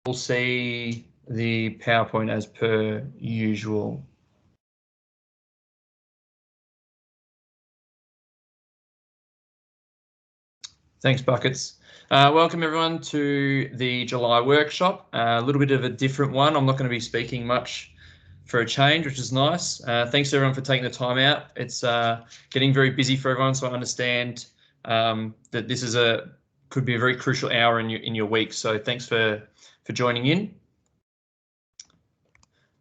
We'll see the PowerPoint as per usual. Thanks, Buckets. Welcome everyone to the July workshop. A little bit of a different one. I'm not going to be speaking much for a change, which is nice. Thanks to everyone for taking the time out. It's getting very busy for everyone, so I understand that this is could be a very crucial hour in your week. So thanks for joining in.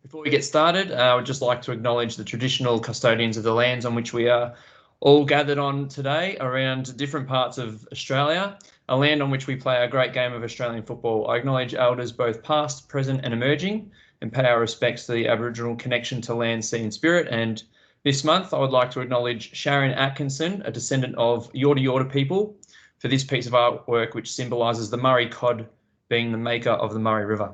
Before we get started, I would just like to acknowledge the traditional custodians of the lands on which we are all gathered on today around different parts of Australia, a land on which we play a great game of Australian football. I acknowledge elders both past, present and emerging, and pay our respects to the Aboriginal connection to land, sea and spirit. And this month I would like to acknowledge Sharon Atkinson, a descendant of Yorta Yorta people, for this piece of artwork which symbolises the Murray cod being the maker of the Murray River.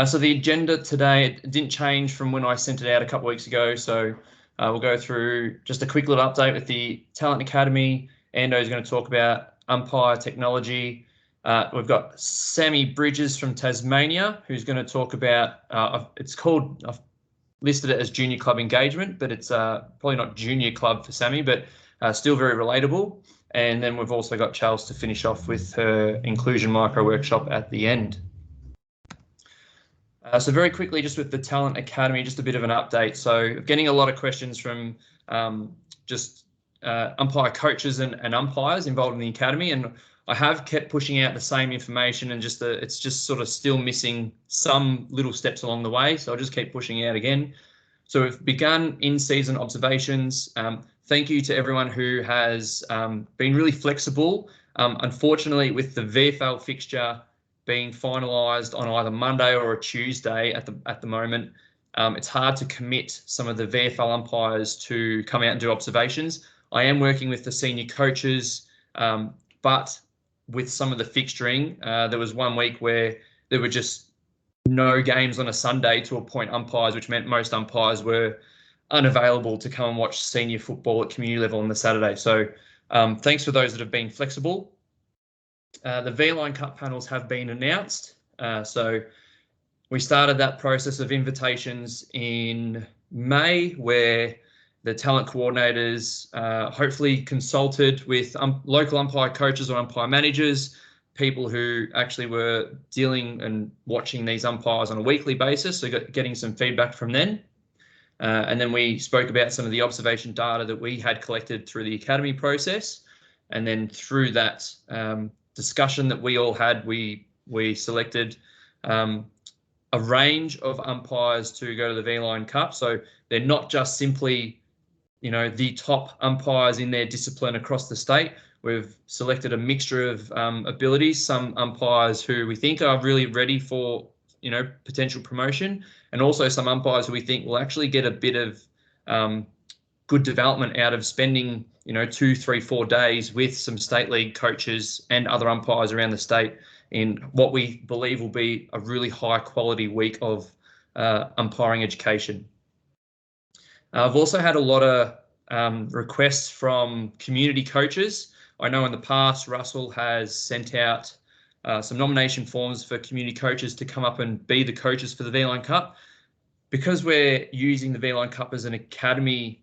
So the agenda today didn't change from when I sent it out a couple of weeks ago. So we'll go through just a quick little update with the Talent Academy. Ando is going to talk about Umpire Technology. We've got Sammy Bridges from Tasmania, who's going to talk about, I've listed it as Junior Club Engagement, but it's probably not Junior Club for Sammy, but still very relatable. And then we've also got Charles to finish off with her Inclusion Micro Workshop at the end. So very quickly, just with the Talent Academy, just a bit of an update. So getting a lot of questions from umpire coaches and umpires involved in the academy, and I have kept pushing out the same information, and it's just sort of still missing some little steps along the way. So I'll just keep pushing out again. So we've begun in-season observations. Thank you to everyone who has been really flexible. Unfortunately, with the VFL fixture being finalised on either Monday or a Tuesday at the moment, it's hard to commit some of the VFL umpires to come out and do observations. I am working with the senior coaches, but with some of the fixturing, there was one week where there were just no games on a Sunday to appoint umpires, which meant most umpires were unavailable to come and watch senior football at community level on the Saturday. So thanks for those that have been flexible. The V-Line Cup panels have been announced. So we started that process of invitations in May, where the talent coordinators hopefully consulted with local umpire coaches or umpire managers, people who actually were dealing and watching these umpires on a weekly basis, so getting some feedback from them. And then we spoke about some of the observation data that we had collected through the academy process. And then through that discussion that we all had, we selected a range of umpires to go to the V-Line Cup. So they're not just simply, the top umpires in their discipline across the state. We've selected a mixture of abilities, some umpires who we think are really ready for, potential promotion, and also some umpires who we think will actually get a bit of good development out of spending, 2, 3, 4 days with some state league coaches and other umpires around the state in what we believe will be a really high quality week of umpiring education. I've also had a lot of requests from community coaches. I know in the past, Russell has sent out some nomination forms for community coaches to come up and be the coaches for the V-Line Cup. Because we're using the V-Line Cup as an academy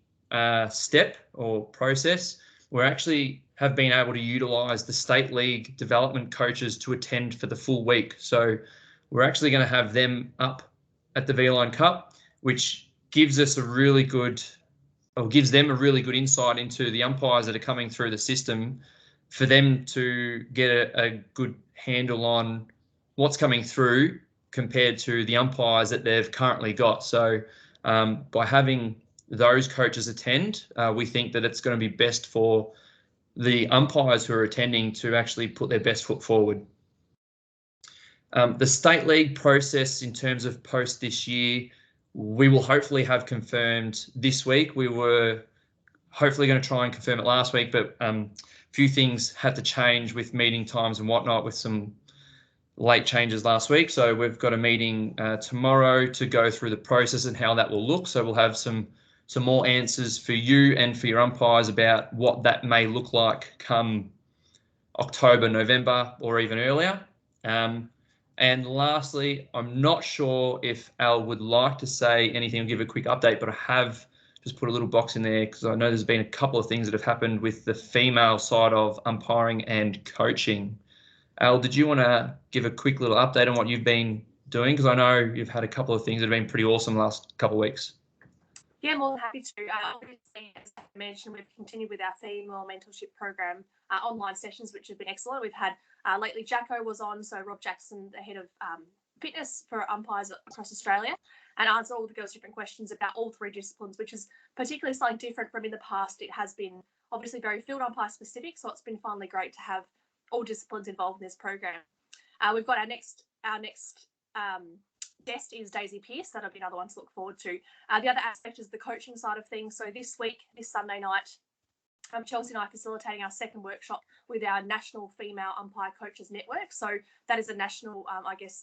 step or process, we actually have been able to utilise the state league development coaches to attend for the full week. So we're actually going to have them up at the V-Line Cup, which gives us gives them a really good insight into the umpires that are coming through the system, for them to get a good handle on what's coming through compared to the umpires that they've currently got. So by having those coaches attend, we think that it's going to be best for the umpires who are attending to actually put their best foot forward. The state league process in terms of post this year, we will hopefully have confirmed this week. We were hopefully going to try and confirm it last week, but a few things had to change with meeting times and whatnot, with some late changes last week. So we've got a meeting tomorrow to go through the process and how that will look. So we'll have some more answers for you and for your umpires about what that may look like come October, November, or even earlier. And lastly, I'm not sure if Al would like to say anything or give a quick update, but I have just put a little box in there because I know there's been a couple of things that have happened with the female side of umpiring and coaching. Al, did you want to give a quick little update on what you've been doing? Because I know you've had a couple of things that have been pretty awesome the last couple of weeks. Yeah, more than happy to. Obviously, as I mentioned, we've continued with our female mentorship program online sessions, which have been excellent. We've had lately Jacko was on, so Rob Jackson, the head of fitness for umpires across Australia, and answered all the girls' different questions about all three disciplines, which is particularly something different from in the past. It has been obviously very field umpire specific, so it's been finally great to have all disciplines involved in this program. We've got our next guest is Daisy Pearce. That'll be another one to look forward to. The other aspect is the coaching side of things. So this week, this Sunday night, Chelsea and I are facilitating our second workshop with our National Female Umpire Coaches Network. So that is a national,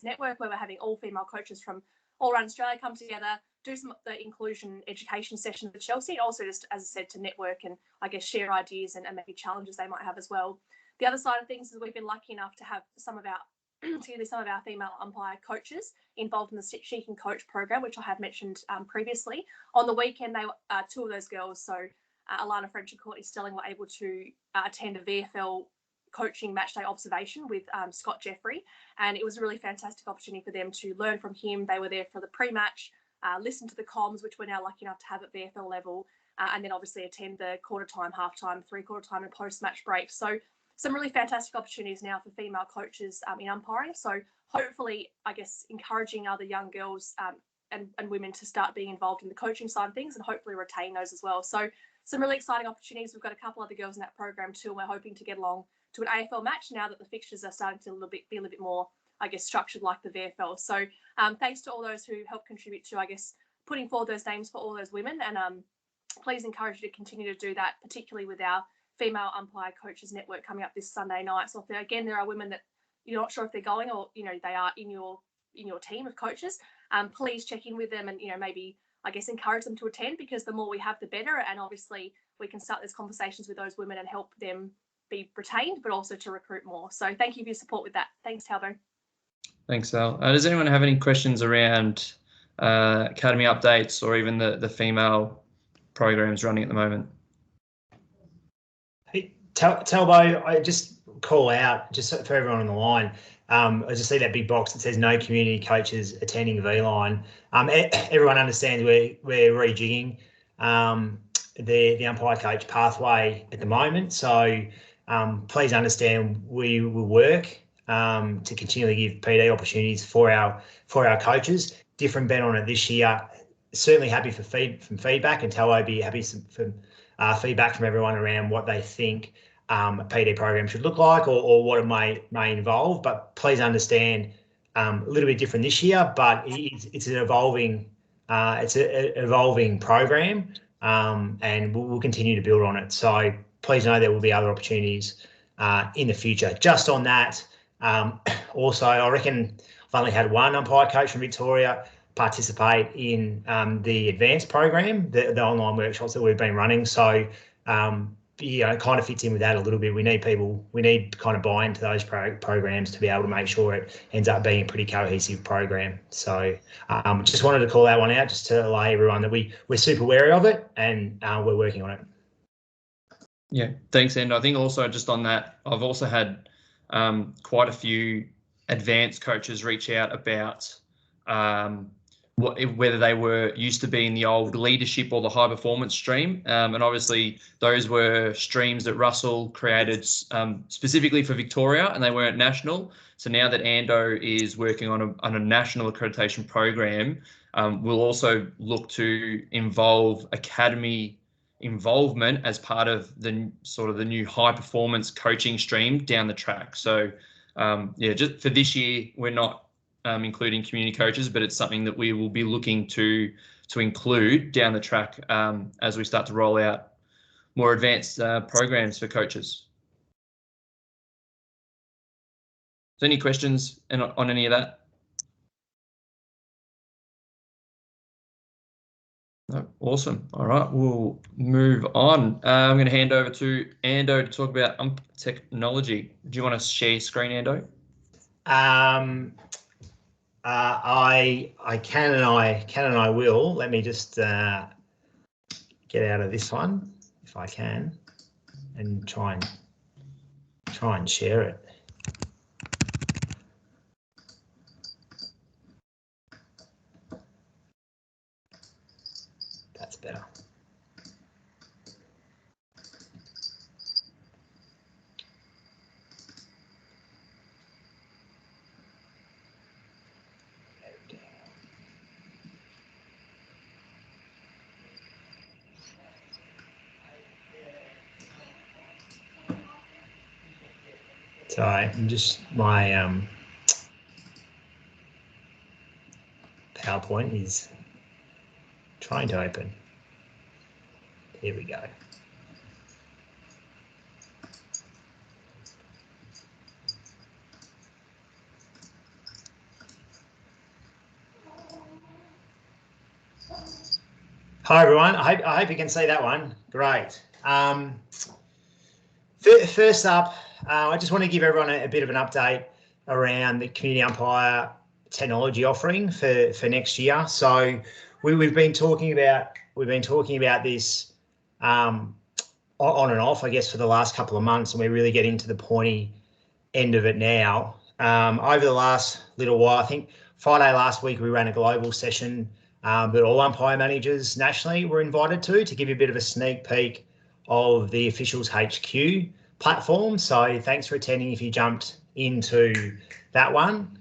network where we're having all female coaches from all around Australia come together, do some of the inclusion education sessions with Chelsea, and also just, as I said, to network and share ideas and maybe challenges they might have as well. The other side of things is we've been lucky enough to have some of our female umpire coaches involved in the She Can Coach program, which I have mentioned previously. On the weekend, they two of those girls, so Alana French and Courtney Stelling, were able to attend a VFL coaching match day observation with Scott Jeffrey, and it was a really fantastic opportunity for them to learn from him. They were there for the pre-match, listen to the comms, which we're now lucky enough to have at VFL level, and then obviously attend the quarter time, half time, three-quarter time and post-match break. So some really fantastic opportunities now for female coaches in umpiring. So hopefully, encouraging other young girls and women to start being involved in the coaching side of things and hopefully retain those as well. So some really exciting opportunities. We've got a couple other girls in that program too, and we're hoping to get along to an AFL match now that the fixtures are starting to be a little bit more, structured like the VFL. So thanks to all those who helped contribute to, putting forward those names for all those women. And please encourage you to continue to do that, particularly with our Female Umpire Coaches Network coming up this Sunday night. So if there are women that you're not sure if they're going, or they are in your team of coaches, please check in with them and maybe encourage them to attend, because the more we have, the better. And obviously we can start those conversations with those women and help them be retained, but also to recruit more. So thank you for your support with that. Thanks, Talbo. Thanks, Al. Does anyone have any questions around academy updates or even the female programs running at the moment? Talbo, I just call out, just for everyone on the line, I just see that big box that says no community coaches attending V-Line. Everyone understands we're rejigging the umpire coach pathway at the moment. So please understand we will work to continually give PD opportunities for our coaches. Different bet on it this year. Certainly happy for feedback, and Talbo be happy for feedback from everyone around what they think a PD program should look like, or what it may involve. But please understand a little bit different this year, but it's an evolving program, and we'll continue to build on it. So please know there will be other opportunities in the future. Just on that, also I reckon I've only had one umpire coach from Victoria participate in the advanced program, the online workshops that we've been running. So it kind of fits in with that a little bit. We need kind of buy into those programs to be able to make sure it ends up being a pretty cohesive program. So just wanted to call that one out, just to allay everyone that we're super wary of it, and we're working on it. Yeah, thanks, and I think also just on that, I've also had quite a few advanced coaches reach out about whether they were used to be in the old leadership or the high performance stream. And obviously those were streams that Russell created specifically for Victoria, and they weren't national. So now that Ando is working on a national accreditation program, we'll also look to involve academy involvement as part of the sort of the new high performance coaching stream down the track. So just for this year, we're not including community coaches, but it's something that we will be looking to include down the track as we start to roll out more advanced programs for coaches. So any questions on any of that? Oh, awesome. All right, we'll move on. I'm going to hand over to Ando to talk about technology. Do you want to share your screen, Ando? I can and I will. Let me just get out of this one if I can, and try and share it. That's better. Sorry, I'm just my PowerPoint is trying to open. Here we go. Hi everyone. I hope you can see that one. Great. First up, I just want to give everyone a bit of an update around the Community Umpire Technology offering for next year. So we've been talking about this on and off, I guess, for the last couple of months, and we're really getting to the pointy end of it now. Over the last little while, I think Friday last week we ran a global session that all umpire managers nationally were invited to give you a bit of a sneak peek of the Officials HQ platform. So thanks for attending if you jumped into that one.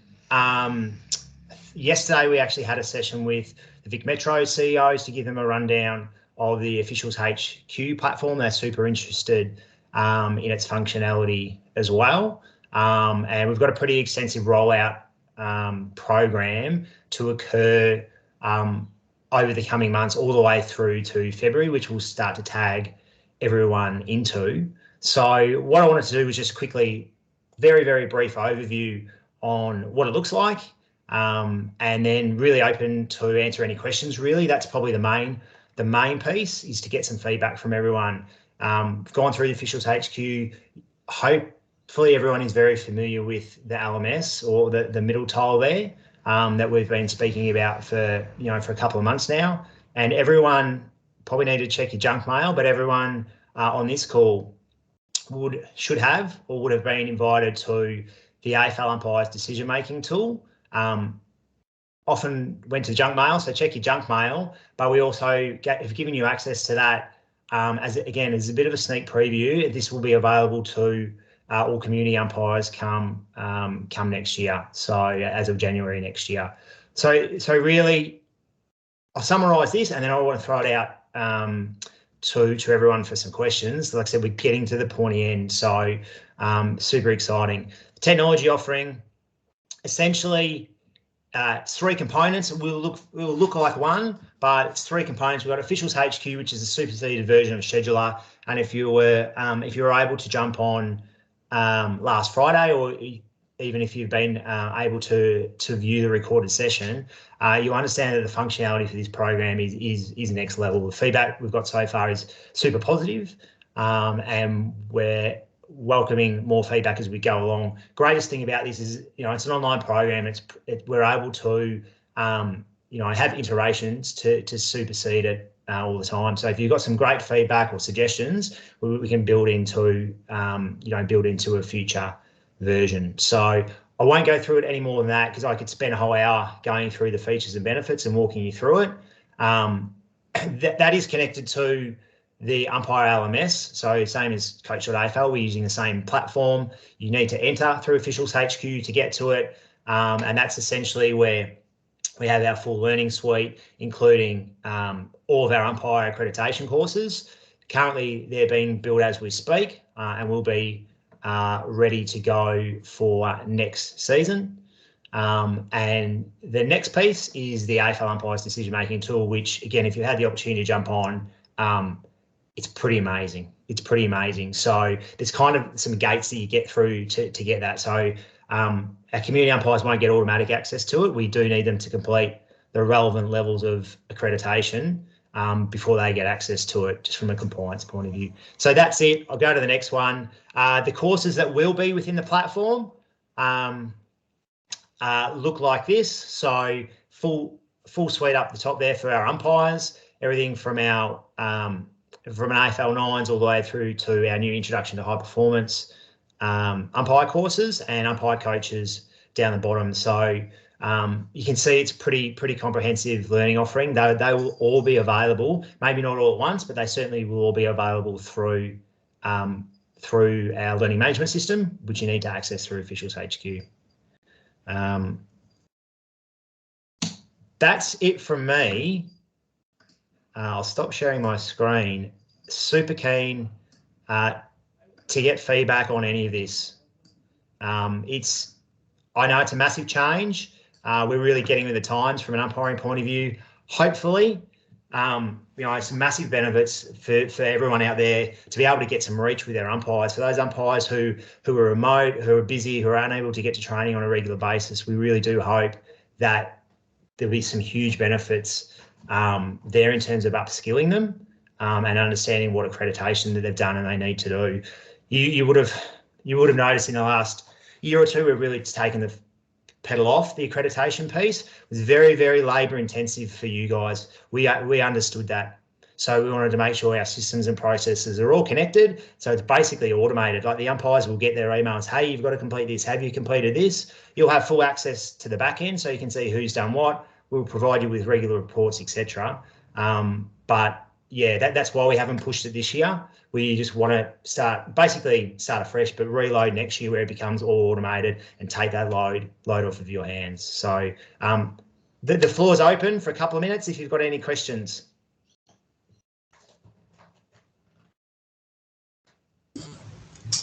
Yesterday we actually had a session with the Vic Metro CEOs to give them a rundown of the Officials HQ platform. They're super interested in its functionality as well. And we've got a pretty extensive rollout program to occur over the coming months, all the way through to February, which we'll start to tag everyone into. So what I wanted to do was just quickly, very, very brief overview on what it looks like, and then really open to answer any questions. Really, that's probably the main piece, is to get some feedback from everyone. We've gone through the Officials HQ. Hopefully everyone is very familiar with the LMS, or the middle tile there, that we've been speaking about for a couple of months now. And everyone probably need to check your junk mail, but everyone on this call should have or would have been invited to the AFL Umpires decision-making tool. Often went to junk mail, so check your junk mail. But we also have given you access to that as a bit of a sneak preview. This will be available to all community umpires come next year. So as of January next year. So really, I'll summarise this, and then I want to throw it out to everyone for some questions. Like I said, we're getting to the pointy end, so super exciting. The technology offering, essentially, it's three components. It will look like one, but it's three components. We've got Officials HQ, which is a superseded version of Scheduler, and if you were able to jump on last Friday, or even if you've been able to view the recorded session, you understand that the functionality for this program is next level. The feedback we've got so far is super positive, and we're welcoming more feedback as we go along. Greatest thing about this is, it's an online program. We're able to, have iterations to supersede it all the time. So if you've got some great feedback or suggestions, we can build into a future version. So I won't go through it any more than that, because I could spend a whole hour going through the features and benefits and walking you through it. That is connected to the Umpire LMS. So same as Coach.AFL, we're using the same platform. You need to enter through Officials HQ to get to it. And that's essentially where we have our full learning suite, including all of our umpire accreditation courses. Currently, they're being built as we speak, and will be ready to go for next season. And the next piece is the AFL Umpires decision-making tool, which, again, if you had the opportunity to jump on, it's pretty amazing. It's pretty amazing. So there's kind of some gates that you get through to get that. So our community umpires won't get automatic access to it. We do need them to complete the relevant levels of accreditation. before they get access to it, just from a compliance point of view. So that's it. I'll go to the next one. The courses that will be within the platform look like this. So full suite up the top there for our umpires, everything from our from an AFL 9s all the way through to our new introduction to high performance umpire courses and umpire coaches down the bottom. So you can see it's pretty comprehensive learning offering. They will all be available, maybe not all at once, but they certainly will all be available through our learning management system, which you need to access through Officials HQ. That's it from me. I'll stop sharing my screen. Super keen to get feedback on any of this. I know it's a massive change. We're really getting with the times from an umpiring point of view. Hopefully, it's massive benefits for everyone out there to be able to get some reach with their umpires. For those umpires who are remote, who are busy, who are unable to get to training on a regular basis, we really do hope that there'll be some huge benefits there in terms of upskilling them and understanding what accreditation that they've done and they need to do. You would have noticed in the last year or two we've really taken the pedal off the accreditation piece. It was very, very labour intensive for you guys. We understood that. So we wanted to make sure our systems and processes are all connected. So it's basically automated. Like the umpires will get their emails, hey, you've got to complete this. Have you completed this? You'll have full access to the back end so you can see who's done what. We'll provide you with regular reports, etc. But yeah, that's why we haven't pushed it this year. We just want to start afresh, but reload next year where it becomes all automated and take that load off of your hands. So the floor is open for a couple of minutes if you've got any questions.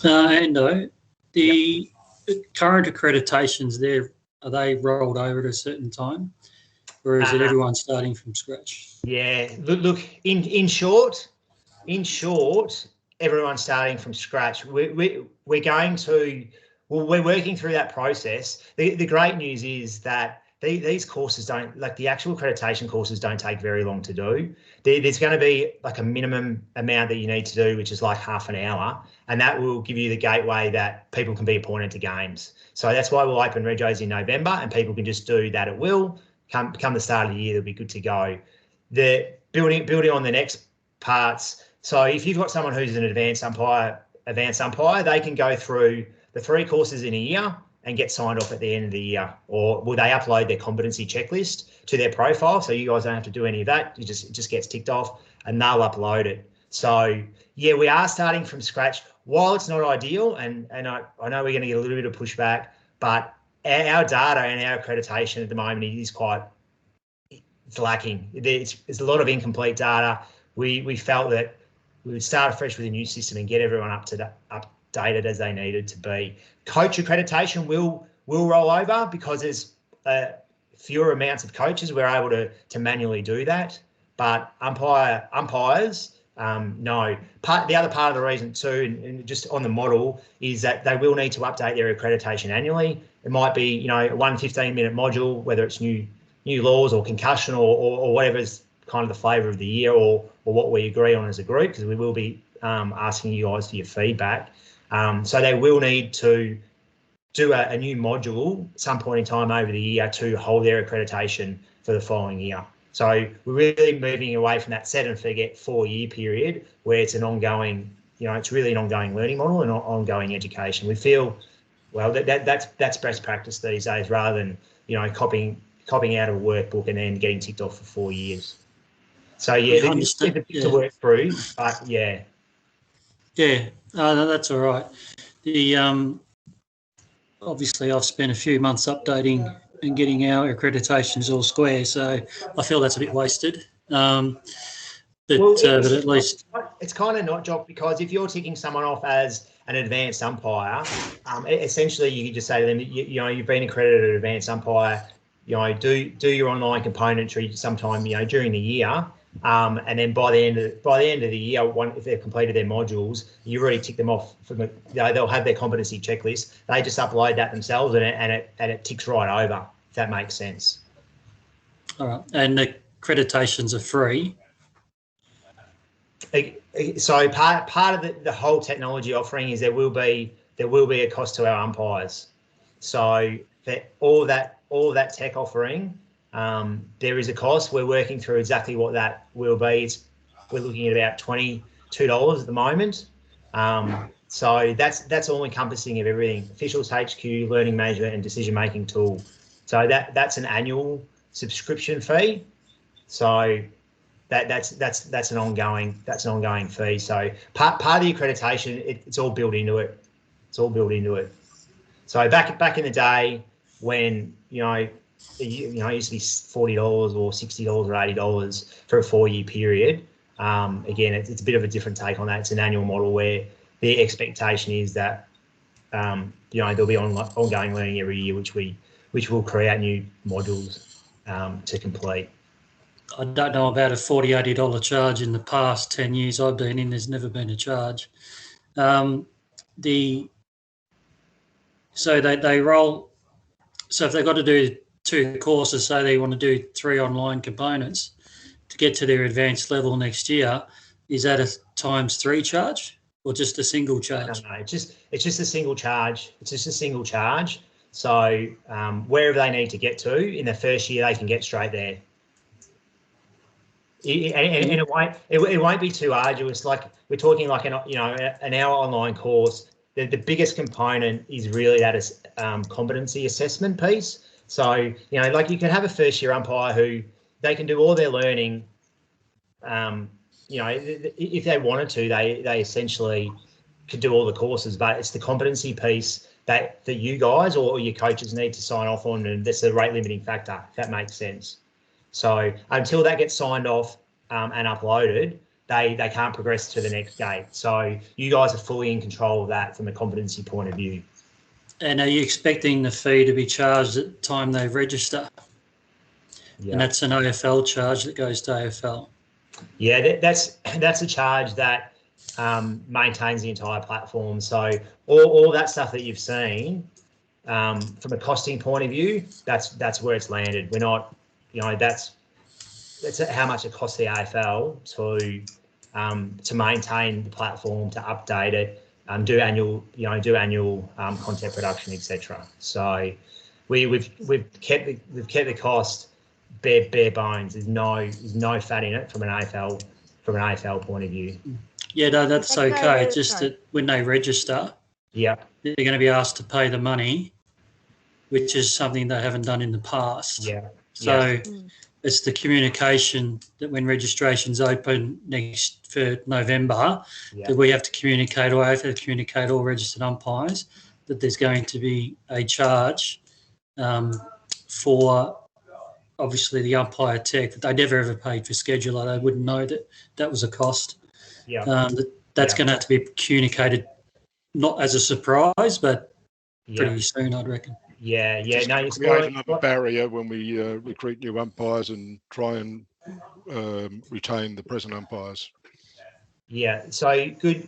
Ando, the current accreditations there, are they rolled over at a certain time? Or is it everyone starting from scratch? Yeah, look. In short, everyone's starting from scratch. We're working through that process. The great news is that these courses the actual accreditation courses don't take very long to do. There's going to be like a minimum amount that you need to do, which is like half an hour, and that will give you the gateway that people can be appointed to games. So that's why we'll open regos in November, and people can just do that at will. Come the start of the year, they'll be good to go. The building on the next parts. So if you've got someone who's an advanced umpire, they can go through the 3 courses in a year and get signed off at the end of the year. Or will they upload their competency checklist to their profile? So you guys don't have to do any of that. It just gets ticked off and they'll upload it. So yeah, we are starting from scratch. While it's not ideal, and I know we're going to get a little bit of pushback, but our data and our accreditation at the moment is it's lacking. There's a lot of incomplete data. We felt that we would start afresh with a new system and get everyone updated as they needed to be. Coach accreditation will roll over because there's fewer amounts of coaches. We're able to manually do that, but umpires. No. The other part of the reason too, and just on the model, is that they will need to update their accreditation annually. It might be, a 1 15-minute module, whether it's new laws or concussion or whatever's kind of the flavour of the year or what we agree on as a group, because we will be asking you guys for your feedback. So they will need to do a new module at some point in time over the year to hold their accreditation for the following year. So we're really moving away from that set and forget 4-year period where it's an ongoing, it's really an ongoing learning model and ongoing education. We feel, well, that's best practice these days rather than, copying out of a workbook and then getting ticked off for 4 years. So yeah, there's a bit to work through, but yeah. Yeah, no, that's all right. The obviously I've spent a few months updating and getting our accreditations all square, so I feel that's a bit wasted. But at least it's kind of not, Jock, because if you're ticking someone off as an advanced umpire, essentially you can just say to them, you've been accredited advanced umpire. Do your online componentry sometime during the year, and then by the end of the year, if they've completed their modules, you already tick them off from they'll have their competency checklist. They just upload that themselves, and it ticks right over. If that makes sense. All right, and the accreditations are free. So part of the whole technology offering is there will be a cost to our umpires. So that all of that tech offering, there is a cost. We're working through exactly what that will be. We're looking at about $22 at the moment. So that's all encompassing of everything: officials HQ, learning management, and decision making tool. So that's an annual subscription fee. So that's an ongoing fee. So part of the accreditation, it's all built into it. It's all built into it. So back in the day when it used to be $40 or $60 or $80 for a 4-year period. Again, it's a bit of a different take on that. It's an annual model where the expectation is that there'll be ongoing learning every year, which will create new modules to complete. I don't know about a $40, $80 charge in the past 10 years I've been in. There's never been a charge. So they roll. So if they've got to do 2 courses, say they want to do 3 online components to get to their advanced level next year, is that a ×3 charge or just a single charge? No, it's just a single charge. It's just a single charge. So wherever they need to get to in the first year, they can get straight there. And it won't be too arduous. Like we're talking like an hour online course. The biggest component is really that competency assessment piece. So like you can have a first year umpire who they can do all their learning. If they wanted to, they essentially could do all the courses, but it's the competency piece that you guys or your coaches need to sign off on, and that's the rate limiting factor, if that makes sense. So until that gets signed off and uploaded, they can't progress to the next gate. So you guys are fully in control of that from a competency point of view. And are you expecting the fee to be charged at the time they register? Yeah. And that's an AFL charge that goes to AFL. Yeah, that's a charge that maintains the entire platform. So all that stuff that you've seen from a costing point of view, that's where it's landed. We're not, that's how much it costs the AFL to maintain the platform, to update it, do annual content production, etc. So we've kept the cost bare bones. There's no fat in it from an AFL point of view. Yeah, no, that's okay. It's just that when they register, they're going to be asked to pay the money, which is something they haven't done in the past. Yeah. So it's the communication that when registration's open for November, that we have to communicate, or I have to communicate all registered umpires, that there's going to be a charge for obviously the umpire tech. They never ever paid for scheduler. They wouldn't know that was a cost. Yeah. That's going to have to be communicated, not as a surprise, but pretty soon, I'd reckon. Yeah. No, it's create another barrier when we recruit new umpires and try and retain the present umpires. Yeah. So good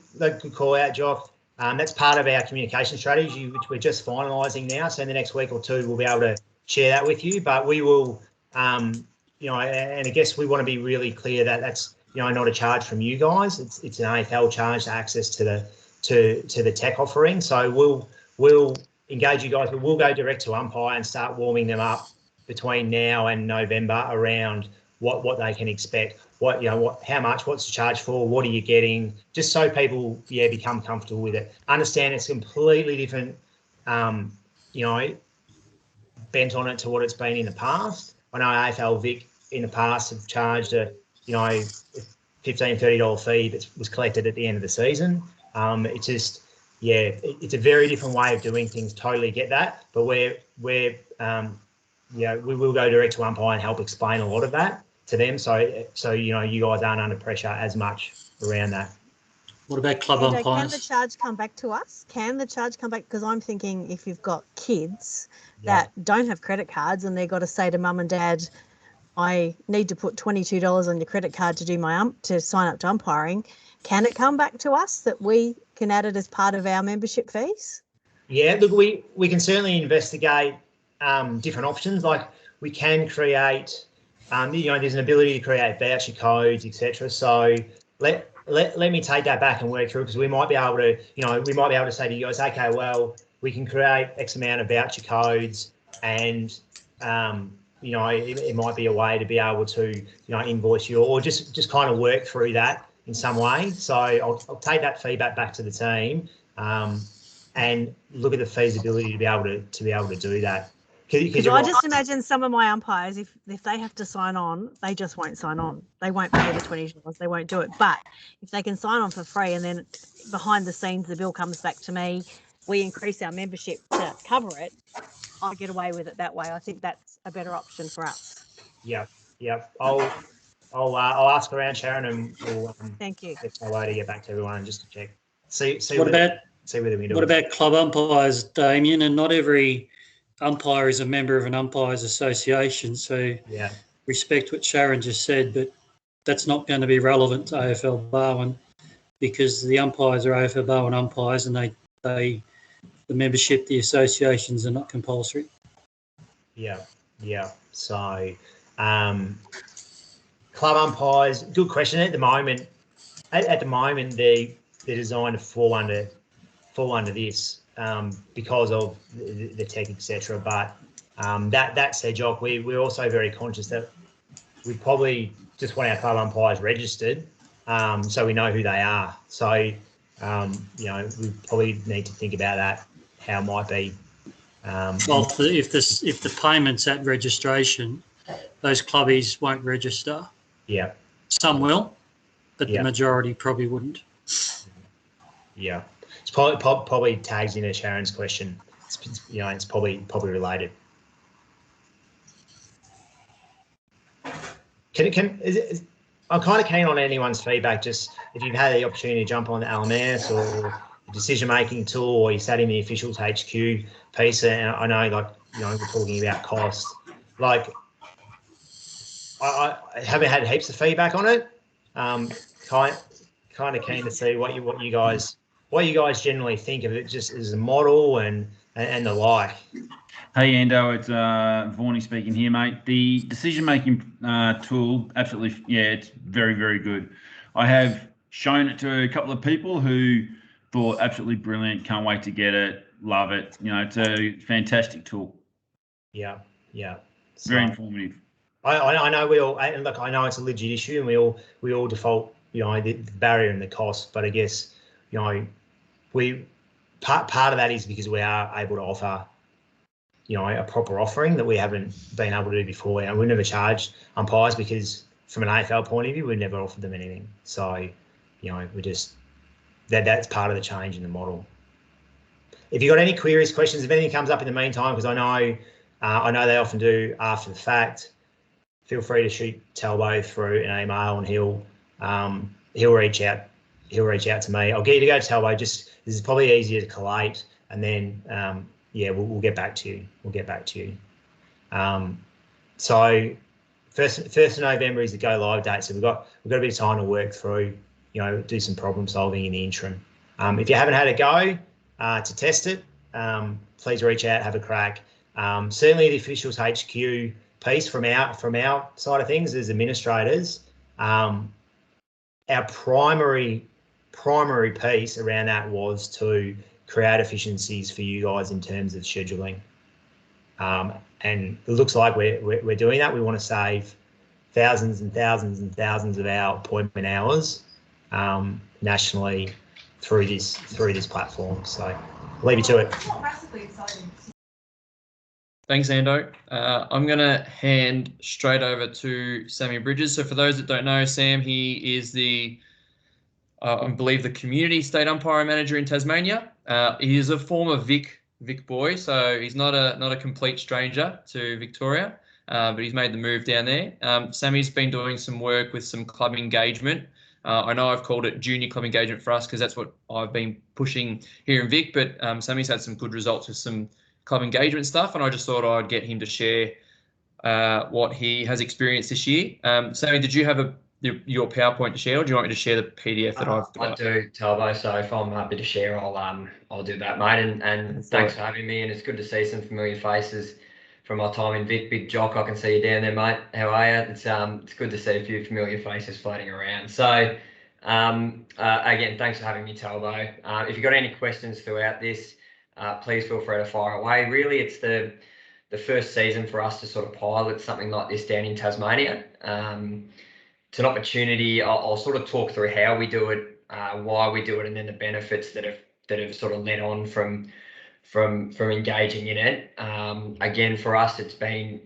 call out, Joff. That's part of our communication strategy, which we're just finalising now. So in the next week or two, we'll be able to share that with you. But we will, and I guess we want to be really clear that that's not a charge from you guys. It's an AFL charge to access to the tech offering. So we'll engage you guys, but we'll go direct to umpire and start warming them up between now and November around what they can expect, how much, what's the charge for, what are you getting, just so people become comfortable with it. Understand it's completely different, bent on it to what it's been in the past. I know AFL Vic in the past have charged a $15, $30 fee that was collected at the end of the season. It's just, it's a very different way of doing things. Totally get that, but we will go direct to umpire and help explain a lot of that to them. So you guys aren't under pressure as much around that. What about club umpires? Can the charge come back to us? Can the charge come back? Because I'm thinking if you've got kids that don't have credit cards and they've got to say to mum and dad, I need to put $22 on your credit card to do to sign up to umpiring. Can it come back to us that we can add it as part of our membership fees? Yeah, look, we can certainly investigate different options. Like we can create, there's an ability to create voucher codes, etc. So let me take that back and work through, because we might be able to, we might be able to say to you guys, okay, well, we can create X amount of voucher codes, and it might be a way to be able to, invoice you, or just kind of work through that in some way. So I'll take that feedback back to the team, and look at the feasibility to be able to do that. Because I just imagine some of my umpires, if they have to sign on, they just won't sign on. They won't pay the $20. They won't do it. But if they can sign on for free, and then behind the scenes the bill comes back to me, we increase our membership to cover it, I get away with it that way. I think that's a better option for us. Yeah. I'll ask around, Sharon, and we'll thank you. Get way to get back to everyone and just to check. See what whether we do. What about club umpires, Damien? And not every umpire is a member of an umpires association, so yeah, respect what Sharon just said, but that's not going to be relevant to AFL Barwon, because the umpires are AFL Barwon umpires, and the membership, the associations are not compulsory. Yeah. So club umpires, good question. At the moment, they're designed to fall under this, because of the tech, etc. But that said, Jock, we're also very conscious that we probably just want our club umpires registered, so we know who they are. So we probably need to think about that, how it might be. Well, if the payment's at registration, those clubbies won't register. Yeah. Some will, but the majority probably wouldn't. Yeah. It's probably tags into Sharon's question. It's probably related. I'm kind of keen on anyone's feedback. Just if you've had the opportunity to jump on the LMS or the decision-making tool, or you sat in the officials HQ piece, and I know, we're talking about cost. I haven't had heaps of feedback on it. Kind of keen to see what you guys generally think of it, just as a model and the like. Hey Ando, it's Vaughnie speaking here, mate. The decision-making tool, absolutely, it's very, very good. I have shown it to a couple of people who thought absolutely brilliant, can't wait to get it, love it. It's a fantastic tool. Yeah. So, very informative. I know we all, and look, I know it's a legit issue, and we all default, the barrier and the cost, but I guess, part of that is because we are able to offer, a proper offering that we haven't been able to do before. And we never charged umpires, because from an AFL point of view, we never offered them anything. So, we just, that's part of the change in the model. If you've got any queries, questions, if anything comes up in the meantime, because I know they often do after the fact, feel free to shoot Talbot through an email, and he'll reach out. He'll reach out to me. I'll get you to go to Talbot. This is probably easier to collate, and then we'll get back to you. So first of November is the go live date. So we've got a bit of time to work through, do some problem solving in the interim. If you haven't had a go to test it, please reach out, have a crack. Certainly the officials HQ piece from our side of things as administrators, our primary piece around that was to create efficiencies for you guys in terms of scheduling, and it looks like we're doing that. We want to save thousands and thousands and thousands of our appointment hours nationally through this platform. So I'll leave you to it. Thanks, Ando. I'm going to hand straight over to Sammy Bridges. So for those that don't know, Sam, he is the, I believe, the community state umpire manager in Tasmania. He is a former Vic boy, so he's not a complete stranger to Victoria, but he's made the move down there. Sammy's been doing some work with some club engagement. I know I've called it junior club engagement for us, because that's what I've been pushing here in Vic, but Sammy's had some good results with some club engagement stuff, and I just thought I'd get him to share what he has experienced this year. Sammy, did you have your PowerPoint to share, or do you want me to share the PDF that I've got? I do, Talbot, so if I'm happy to share, I'll do that, mate. And thanks for having me, and it's good to see some familiar faces from my time in Vic. Big Jock, I can see you down there, mate. How are you? It's good to see a few familiar faces floating around. So Again, thanks for having me, Talbo. If you've got any questions throughout this, please feel free to fire away. Really, it's the first season for us to sort of pilot something like this down in Tasmania. It's an opportunity. I'll sort of talk through how we do it, why we do it, and then the benefits that have sort of led on from engaging in it. Again, for us, it's been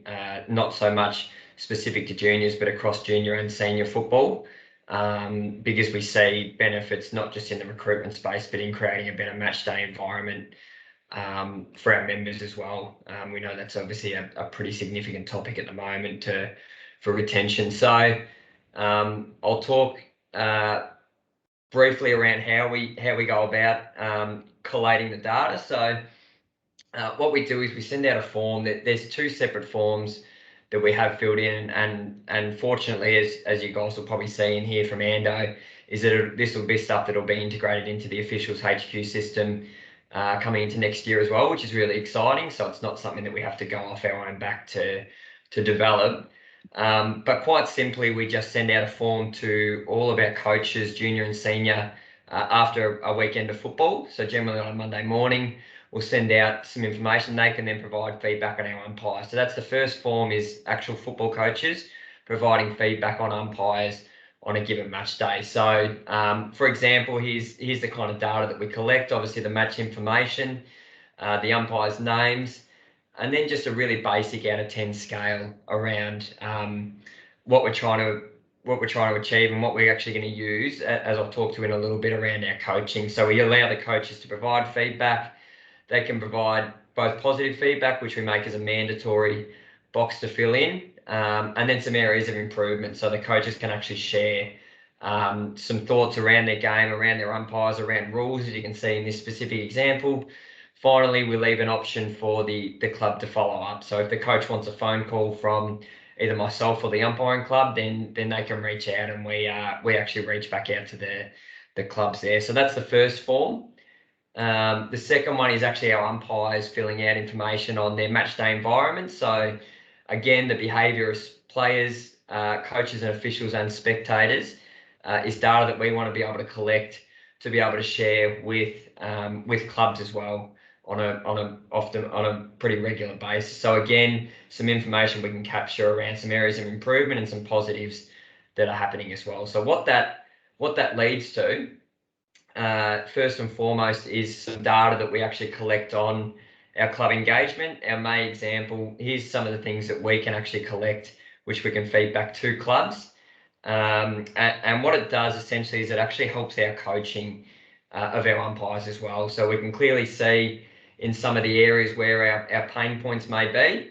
not so much specific to juniors, but across junior and senior football, because we see benefits not just in the recruitment space, but in creating a better match day environment for our members as well. We know that's obviously a pretty significant topic at the moment for retention. So I'll talk briefly around how we go about collating the data. So what we do is we send out a form. There's two separate forms that we have filled in, and fortunately, as you guys will probably see and hear from Ando, is that this will be stuff that will be integrated into the officials HQ system coming into next year as well, which is really exciting. So it's not something that we have to go off our own back to develop. But quite simply, we just send out a form to all of our coaches, junior and senior, after a weekend of football. So generally on a Monday morning, we'll send out some information. They can then provide feedback on our umpires. So that's the first form, is actual football coaches providing feedback on umpires on a given match day. So for example, here's the kind of data that we collect. Obviously the match information, the umpires' names, and then just a really basic out of 10 scale around what we're trying to achieve and what we're actually going to use, as I'll talk to in a little bit, around our coaching. So we allow the coaches to provide feedback. They can provide both positive feedback, which we make as a mandatory box to fill in, and then some areas of improvement. So the coaches can actually share some thoughts around their game, around their umpires, around rules, as you can see in this specific example. Finally, we leave an option for the club to follow up. So if the coach wants a phone call from either myself or the umpiring club, then they can reach out, and we actually reach back out to the clubs there. So that's the first form. The second one is actually our umpires filling out information on their match day environment. So again, the behaviour of players, coaches and officials and spectators is data that we want to be able to collect to be able to share with clubs as well on a pretty regular basis. So again, some information we can capture around some areas of improvement and some positives that are happening as well. So what that leads to, first and foremost, is some data that we actually collect on our club engagement. Our main example, here's some of the things that we can actually collect, which we can feed back to clubs. And what it does essentially is it actually helps our coaching of our umpires as well. So we can clearly see in some of the areas where our pain points may be,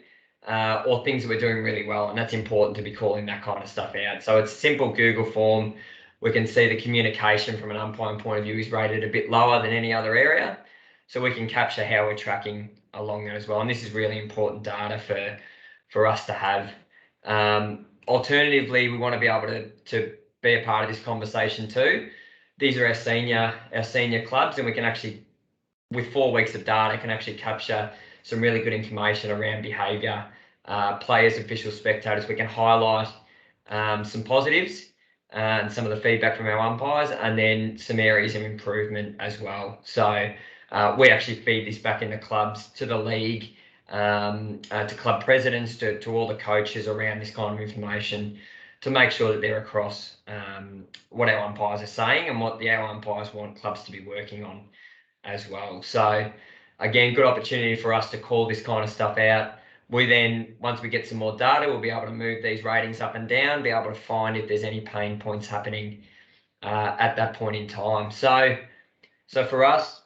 or things that we're doing really well. And that's important to be calling that kind of stuff out. So it's a simple Google form. We can see the communication from an umpiring point of view is rated a bit lower than any other area. So we can capture how we're tracking along that as well. And this is really important data for us to have. Alternatively, we want to be able to be a part of this conversation too. These are our senior clubs, and we can actually, with 4 weeks of data, can actually capture some really good information around behaviour, players, officials, spectators. We can highlight some positives and some of the feedback from our umpires, and then some areas of improvement as well. So we actually feed this back in the clubs, to the league, to club presidents, to all the coaches around this kind of information, to make sure that they're across what our umpires are saying and what our umpires want clubs to be working on as well. So again, good opportunity for us to call this kind of stuff out. We then, once we get some more data, we'll be able to move these ratings up and down, be able to find if there's any pain points happening at that point in time. So for us,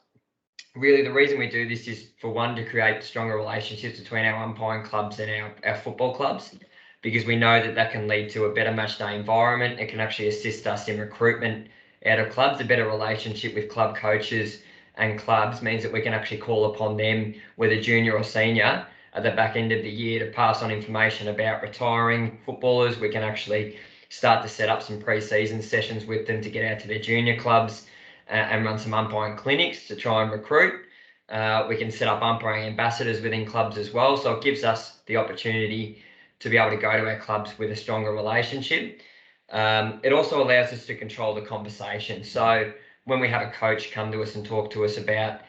really the reason we do this is, for one, to create stronger relationships between our umpiring clubs and our football clubs, because we know that can lead to a better match day environment. It can actually assist us in recruitment out of clubs. A better relationship with club coaches and clubs means that we can actually call upon them, whether junior or senior, at the back end of the year, to pass on information about retiring footballers. We can actually start to set up some pre-season sessions with them to get out to their junior clubs and run some umpiring clinics to try and recruit. We can set up umpiring ambassadors within clubs as well. So it gives us the opportunity to be able to go to our clubs with a stronger relationship. It also allows us to control the conversation. So when we have a coach come to us and talk to us about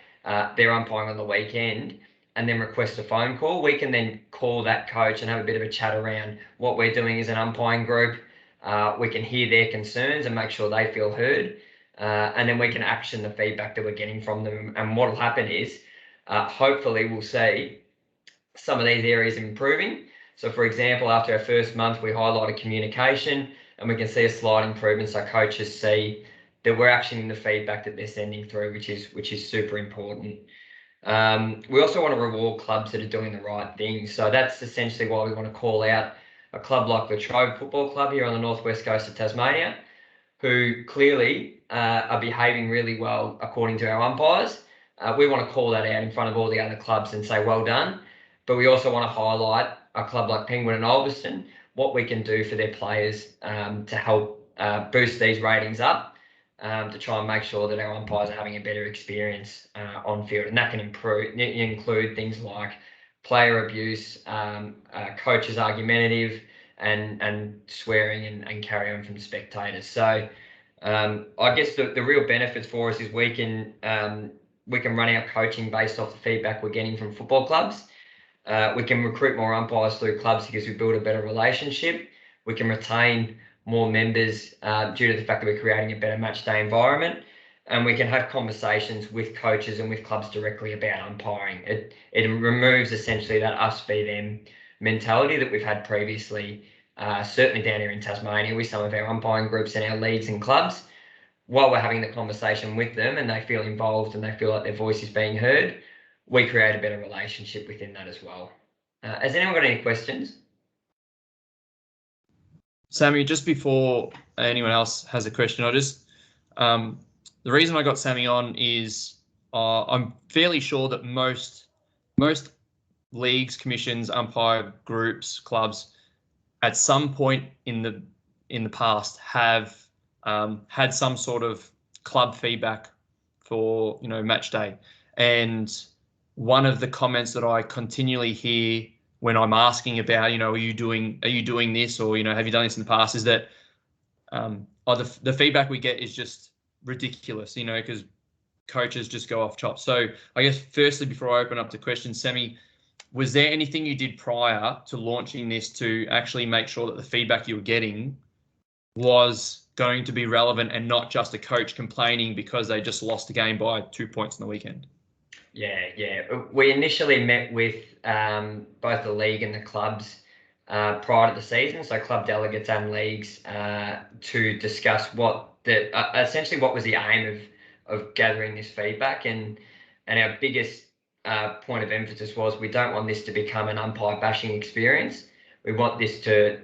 their umpiring on the weekend and then request a phone call, we can then call that coach and have a bit of a chat around what we're doing as an umpiring group. We can hear their concerns and make sure they feel heard. And then we can action the feedback that we're getting from them. And what will happen is, hopefully we'll see some of these areas improving. So for example, after our first month, we highlighted communication, and we can see a slight improvement. So coaches see that we're actioning the feedback that they're sending through, which is super important. We also want to reward clubs that are doing the right thing. So that's essentially why we want to call out a club like the Trove Football Club here on the northwest coast of Tasmania, who clearly are behaving really well according to our umpires. We want to call that out in front of all the other clubs and say, well done. But we also want to highlight a club like Penguin and Ulverston, what we can do for their players to help boost these ratings up, to try and make sure that our umpires are having a better experience on field. And that can include things like player abuse, coaches argumentative, and swearing and carry on from spectators. So I guess the real benefits for us is we can run our coaching based off the feedback we're getting from football clubs. We can recruit more umpires through clubs because we build a better relationship. We can retain more members due to the fact that we're creating a better match day environment. And we can have conversations with coaches and with clubs directly about umpiring. It removes essentially that us v them mentality that we've had previously, certainly down here in Tasmania with some of our umpiring groups and our leagues and clubs. While we're having the conversation with them and they feel involved and they feel like their voice is being heard, we create a better relationship within that as well. Has anyone got any questions? Sammy, just before anyone else has a question, the reason I got Sammy on is I'm fairly sure that most leagues, commissions, umpire groups, clubs, at some point in the past have had some sort of club feedback for match day. And one of the comments that I continually hear when I'm asking about, are you doing this, or have you done this in the past, is that the feedback we get is just ridiculous, because coaches just go off top. So I guess firstly, before I open up to questions, Sammy, was there anything you did prior to launching this to actually make sure that the feedback you were getting was going to be relevant and not just a coach complaining because they just lost a game by 2 points on the weekend? Yeah. We initially met with both the league and the clubs prior to the season, so club delegates and leagues, to discuss essentially what was the aim of gathering this feedback. And our biggest point of emphasis was we don't want this to become an umpire bashing experience. We want this to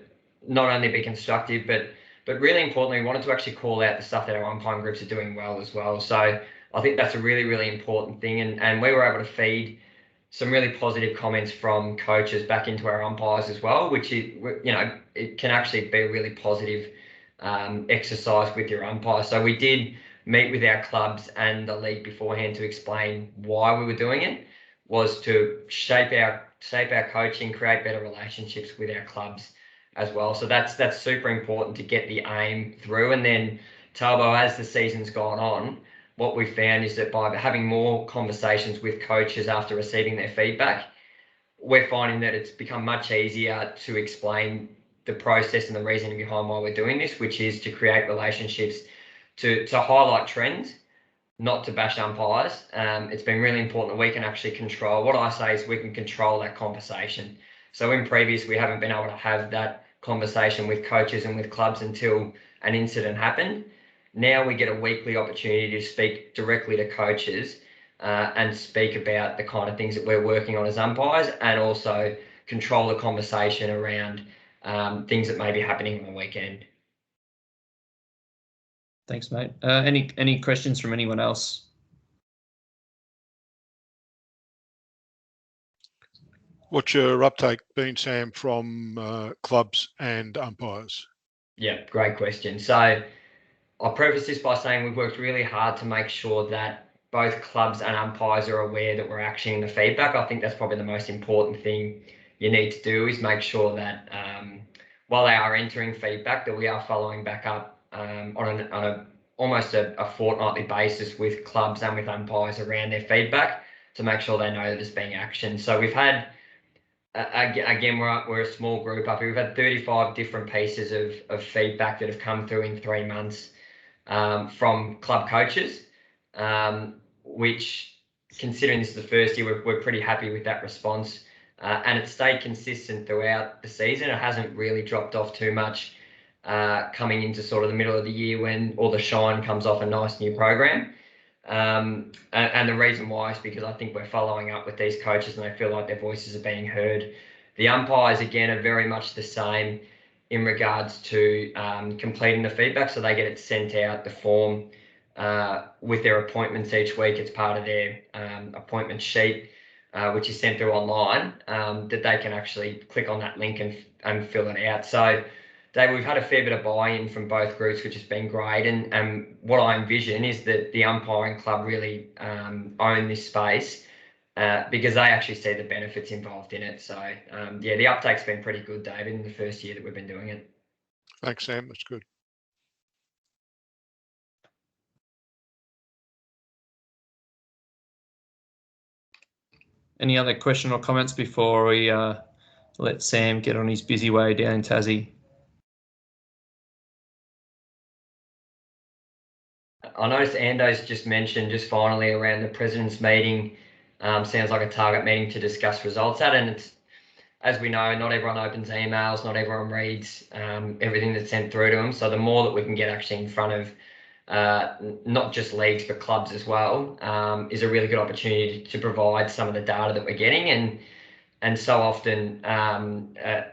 not only be constructive, but really importantly, we wanted to actually call out the stuff that our umpiring groups are doing well as well. So I think that's a really, really important thing. And we were able to feed some really positive comments from coaches back into our umpires as well, which is, it can actually be a really positive exercise with your umpire. So we did meet with our clubs and the league beforehand to explain why we were doing it, was to shape our coaching, create better relationships with our clubs as well. So that's super important to get the aim through. And then, Talbo, as the season's gone on, what we found is that by having more conversations with coaches after receiving their feedback, we're finding that it's become much easier to explain the process and the reasoning behind why we're doing this, which is to create relationships, to highlight trends, not to bash umpires. It's been really important that we can actually control. What I say is we can control that conversation. So in previous, we haven't been able to have that conversation with coaches and with clubs until an incident happened. Now we get a weekly opportunity to speak directly to coaches and speak about the kind of things that we're working on as umpires, and also control the conversation around things that may be happening on the weekend. Thanks, mate. Any questions from anyone else? What's your uptake been, Sam, from clubs and umpires? Yeah, great question. So I'll preface this by saying we've worked really hard to make sure that both clubs and umpires are aware that we're actioning the feedback. I think that's probably the most important thing you need to do, is make sure that while they are entering feedback, that we are following back up on almost a fortnightly basis with clubs and with umpires around their feedback to make sure they know that it's being actioned. So we've had, again, we're a small group up here. We've had 35 different pieces of feedback that have come through in 3 months from club coaches, which, considering this is the first year, we're pretty happy with that response. And it's stayed consistent throughout the season. It hasn't really dropped off too much coming into sort of the middle of the year when all the shine comes off a nice new program. And the reason why is because I think we're following up with these coaches and they feel like their voices are being heard. The umpires, again, are very much the same in regards to completing the feedback. So they get it sent out, the form, with their appointments each week. It's part of their appointment sheet, which is sent through online, that they can actually click on that link and fill it out. So, Dave, we've had a fair bit of buy-in from both groups, which has been great. And what I envision is that the umpiring club really own this space because they actually see the benefits involved in it. So, yeah, the uptake's been pretty good, David, in the first year that we've been doing it. Thanks, Sam. That's good. Any other question or comments before we let Sam get on his busy way down in Tassie? I noticed Ando's just mentioned, just finally, around the President's meeting. Sounds like a target meeting to discuss results at, and it's, as we know, not everyone opens emails, not everyone reads everything that's sent through to them. So the more that we can get actually in front of not just leagues but clubs as well, is a really good opportunity to provide some of the data that we're getting. And so often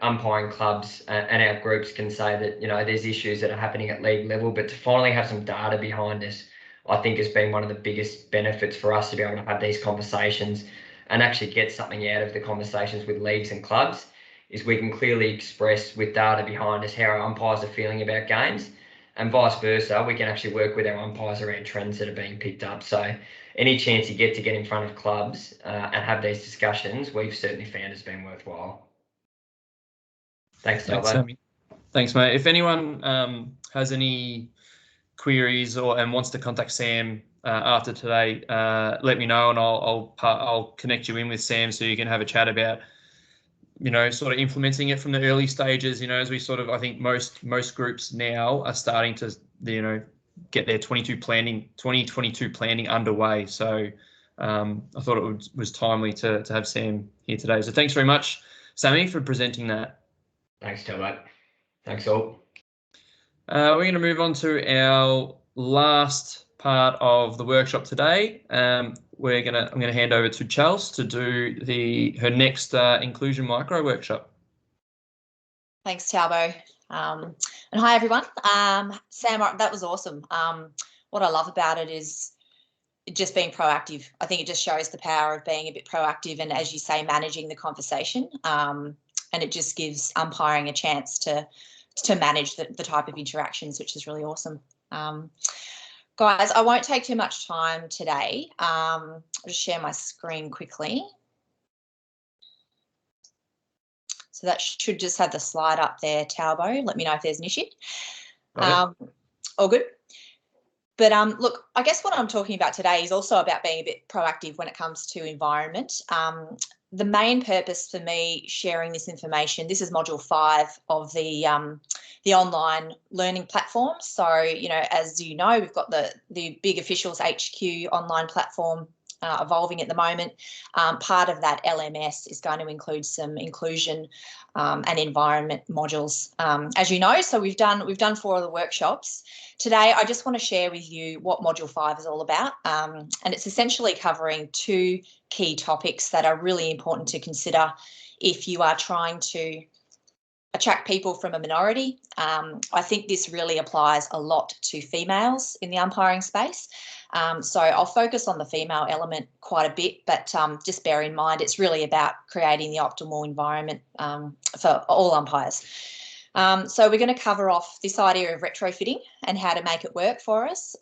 umpiring clubs and our groups can say that, you know, there's issues that are happening at league level, but to finally have some data behind us, I think has been one of the biggest benefits for us to be able to have these conversations and actually get something out of the conversations with leagues and clubs, is we can clearly express with data behind us how our umpires are feeling about games, and vice versa. We can actually work with our umpires around trends that are being picked up. So any chance you get to get in front of clubs and have these discussions, we've certainly found has been worthwhile. Thanks, Talbot. Thanks, mate. If anyone has any queries and wants to contact Sam after today, let me know and I'll connect you in with Sam so you can have a chat about, you know, sort of implementing it from the early stages. You know, as we sort of, I think most groups now are starting to, you know, get their 2022 planning underway. So I thought it was timely to have Sam here today. So thanks very much, Sammy, for presenting that. Thanks, Talbot. Thanks all. We're going to move on to our last part of the workshop today. I'm going to hand over to Chels to do her next inclusion micro workshop. Thanks, Talbo. And hi, everyone. Sam, that was awesome. What I love about it is just being proactive. I think it just shows the power of being a bit proactive and, as you say, managing the conversation. And it just gives umpiring a chance to manage the type of interactions, which is really awesome. Guys, I won't take too much time today. I'll just share my screen quickly. So that should just have the slide up there, Talbo. Let me know if there's an issue. All good. But look, I guess what I'm talking about today is also about being a bit proactive when it comes to environment. The main purpose for me sharing this information, this is module 5 of the online learning platform. So, you know, as you know, we've got the Big Officials HQ online platform evolving at the moment. Part of that LMS is going to include some inclusion and environment modules, as you know. So we've done 4 of the workshops. Today, I just want to share with you what module 5 is all about, and it's essentially covering 2 key topics that are really important to consider if you are trying to attract people from a minority. I think this really applies a lot to females in the umpiring space. So I'll focus on the female element quite a bit, but just bear in mind it's really about creating the optimal environment for all umpires. So we're going to cover off this idea of retrofitting and how to make it work for us.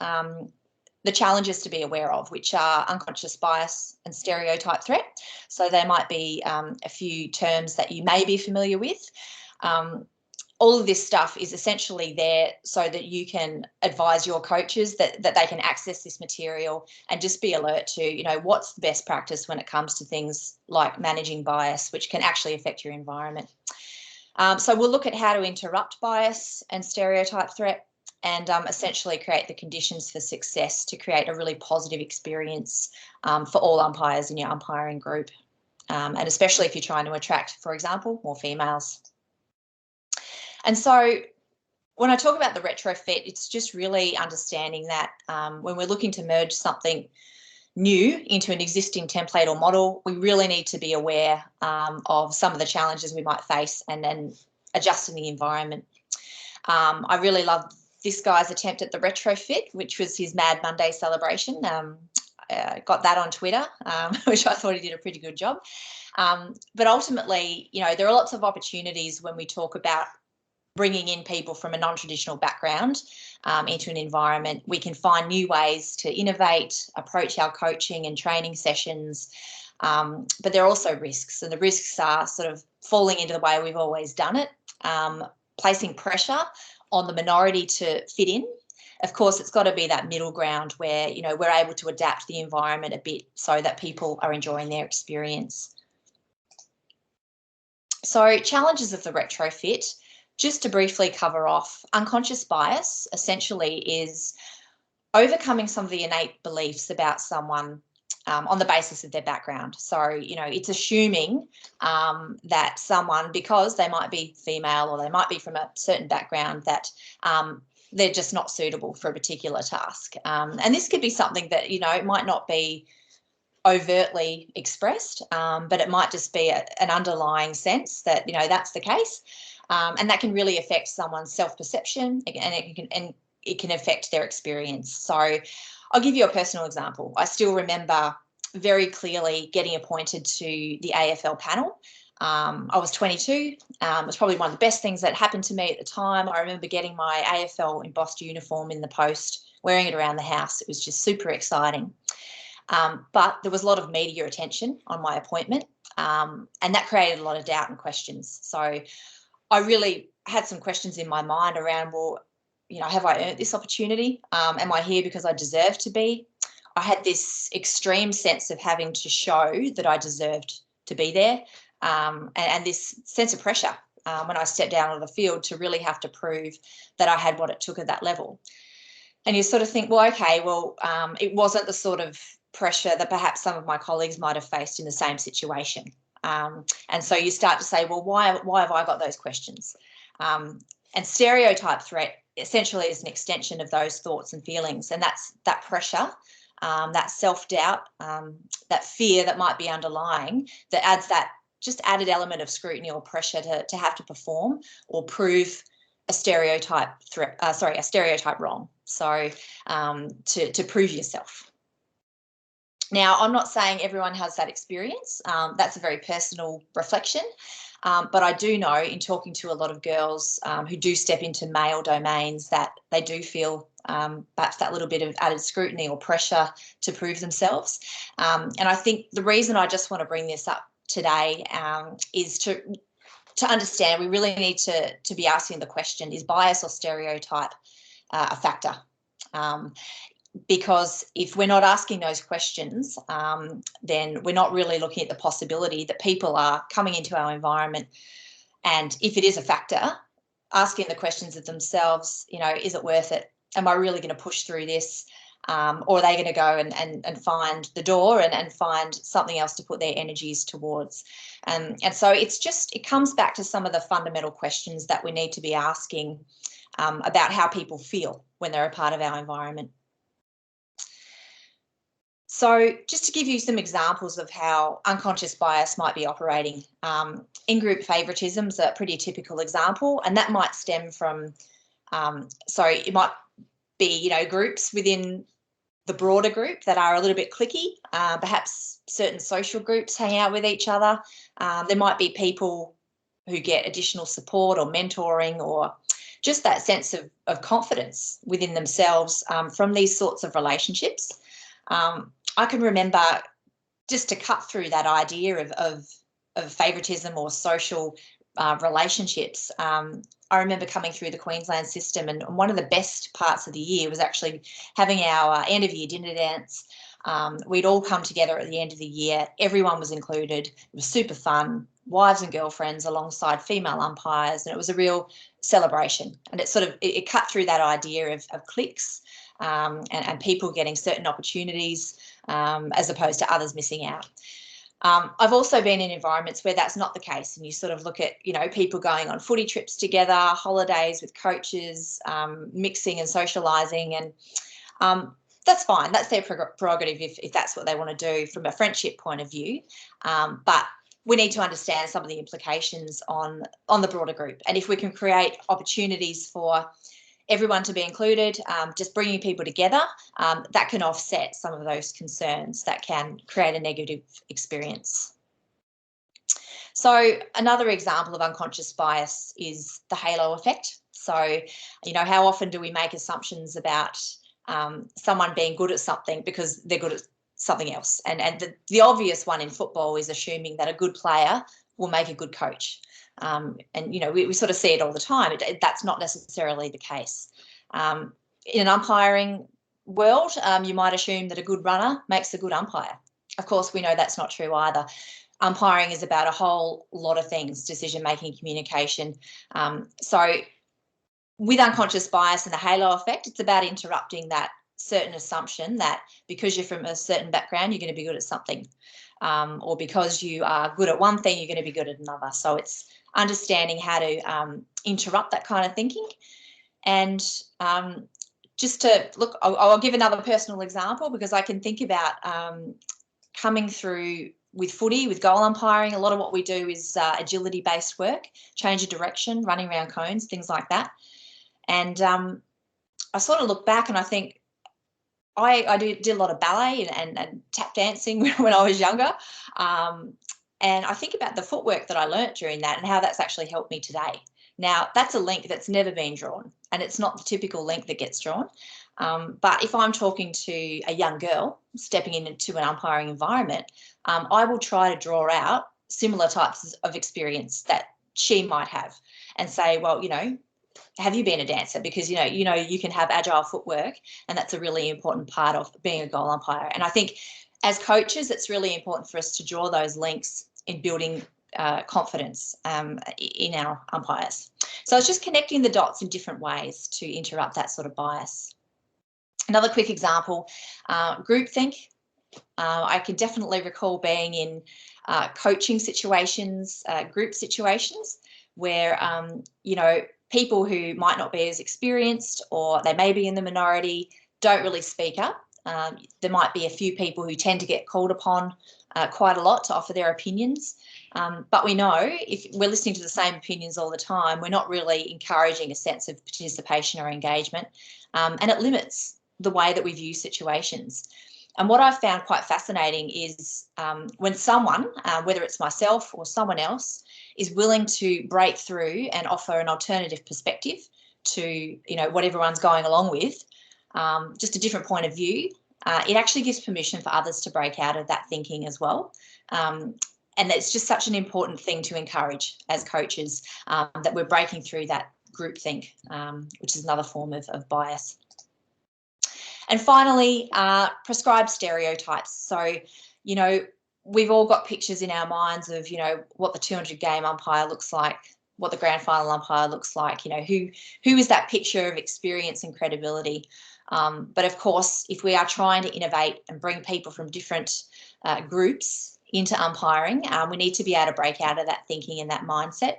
The challenges to be aware of, which are unconscious bias and stereotype threat. So there might be a few terms that you may be familiar with. all of this stuff is essentially there so that you can advise your coaches that they can access this material and just be alert to, you know, what's the best practice when it comes to things like managing bias, which can actually affect your environment. So we'll look at how to interrupt bias and stereotype threat and essentially create the conditions for success to create a really positive experience for all umpires in your umpiring group. And especially if you're trying to attract, for example, more females. And so when I talk about the retrofit, it's just really understanding that when we're looking to merge something new into an existing template or model, we really need to be aware of some of the challenges we might face and then adjusting the environment. I really love this guy's attempt at the retrofit, which was his Mad Monday celebration. Got that on Twitter, which I thought he did a pretty good job. But ultimately, you know, there are lots of opportunities when we talk about bringing in people from a non-traditional background into an environment. We can find new ways to innovate, approach our coaching and training sessions, but there are also risks, and the risks are sort of falling into the way we've always done it, placing pressure on the minority to fit in. Of course, it's got to be that middle ground where, you know, we're able to adapt the environment a bit so that people are enjoying their experience. So challenges of the retrofit. Just to briefly cover off, unconscious bias essentially is overcoming some of the innate beliefs about someone on the basis of their background. So, you know, it's assuming that someone, because they might be female or they might be from a certain background, that they're just not suitable for a particular task. And this could be something that, you know, it might not be overtly expressed, but it might just be an underlying sense that, you know, that's the case. And that can really affect someone's self-perception, and it can affect their experience. So I'll give you a personal example. I still remember very clearly getting appointed to the AFL panel. I was 22. It was probably one of the best things that happened to me at the time. I remember getting my AFL embossed uniform in the post, wearing it around the house. It was just super exciting. But there was a lot of media attention on my appointment, and that created a lot of doubt and questions. So I really had some questions in my mind around, well, you know, have I earned this opportunity? Am I here because I deserve to be? I had this extreme sense of having to show that I deserved to be there, and this sense of pressure when I stepped down on the field to really have to prove that I had what it took at that level. And you sort of think, well, okay, well, it wasn't the sort of pressure that perhaps some of my colleagues might have faced in the same situation. And so you start to say, well, why have I got those questions? And stereotype threat essentially is an extension of those thoughts and feelings, and that's that pressure, that self-doubt, that fear that might be underlying, that adds that just added element of scrutiny or pressure to have to perform or prove a stereotype wrong. So to prove yourself. Now, I'm not saying everyone has that experience. That's a very personal reflection. But I do know in talking to a lot of girls who do step into male domains that they do feel perhaps that little bit of added scrutiny or pressure to prove themselves. And I think the reason I just want to bring this up today is to understand we really need to be asking the question, is bias or stereotype a factor? Because if we're not asking those questions, then we're not really looking at the possibility that people are coming into our environment. And if it is a factor, asking the questions of themselves, you know, is it worth it? Am I really going to push through this? Or are they going to go and find the door and find something else to put their energies towards? And so it comes back to some of the fundamental questions that we need to be asking about how people feel when they're a part of our environment. So just to give you some examples of how unconscious bias might be operating, in-group favouritism is a pretty typical example, and that might stem from, it might be, you know, groups within the broader group that are a little bit cliquey, perhaps certain social groups hang out with each other. There might be people who get additional support or mentoring or just that sense of confidence within themselves from these sorts of relationships. I can remember, just to cut through that idea of favouritism or social relationships. I remember coming through the Queensland system, and one of the best parts of the year was actually having our end of year dinner dance. We'd all come together at the end of the year. Everyone was included. It was super fun. Wives and girlfriends alongside female umpires, and it was a real celebration. And it sort of it cut through that idea of cliques and people getting certain opportunities as opposed to others missing out. I've also been in environments where that's not the case, and you sort of look at, you know, people going on footy trips together, holidays with coaches, mixing and socialising, and that's fine. That's their prerogative if that's what they want to do from a friendship point of view. But we need to understand some of the implications on the broader group, and if we can create opportunities for everyone to be included, just bringing people together, that can offset some of those concerns that can create a negative experience. So another example of unconscious bias is the halo effect. So, you know, how often do we make assumptions about someone being good at something because they're good at something else? And the obvious one in football is assuming that a good player will make a good coach. And, you know, we sort of see it all the time. That's not necessarily the case. In an umpiring world, you might assume that a good runner makes a good umpire. Of course, we know that's not true either. Umpiring is about a whole lot of things, decision-making, communication. So with unconscious bias and the halo effect, it's about interrupting that certain assumption that because you're from a certain background, you're going to be good at something. Or because you are good at one thing, you're going to be good at another. So it's understanding how to interrupt that kind of thinking. And just to look, I'll give another personal example, because I can think about coming through with footy, with goal umpiring. A lot of what we do is agility-based work, change of direction, running around cones, things like that. And I sort of look back and I think, I did a lot of ballet and tap dancing when I was younger. And I think about the footwork that I learnt during that and how that's actually helped me today. Now, that's a link that's never been drawn, and it's not the typical link that gets drawn. But if I'm talking to a young girl stepping into an umpiring environment, I will try to draw out similar types of experience that she might have and say, well, you know, have you been a dancer? Because, you know, you can have agile footwork, and that's a really important part of being a goal umpire. And I think as coaches, it's really important for us to draw those links in building confidence in our umpires. So it's just connecting the dots in different ways to interrupt that sort of bias. Another quick example, groupthink. I can definitely recall being in coaching situations, group situations where, you know, people who might not be as experienced, or they may be in the minority, don't really speak up. There might be a few people who tend to get called upon quite a lot to offer their opinions. But we know if we're listening to the same opinions all the time, we're not really encouraging a sense of participation or engagement, and it limits the way that we view situations. And what I've found quite fascinating is when someone, whether it's myself or someone else, is willing to break through and offer an alternative perspective to, you know, what everyone's going along with, just a different point of view, it actually gives permission for others to break out of that thinking as well. And it's just such an important thing to encourage as coaches, that we're breaking through that groupthink, which is another form of bias. And finally, prescribed stereotypes. So, you know, we've all got pictures in our minds of, you know, what the 200 game umpire looks like, what the grand final umpire looks like, you know, who is that picture of experience and credibility. But of course, if we are trying to innovate and bring people from different groups into umpiring, we need to be able to break out of that thinking and that mindset.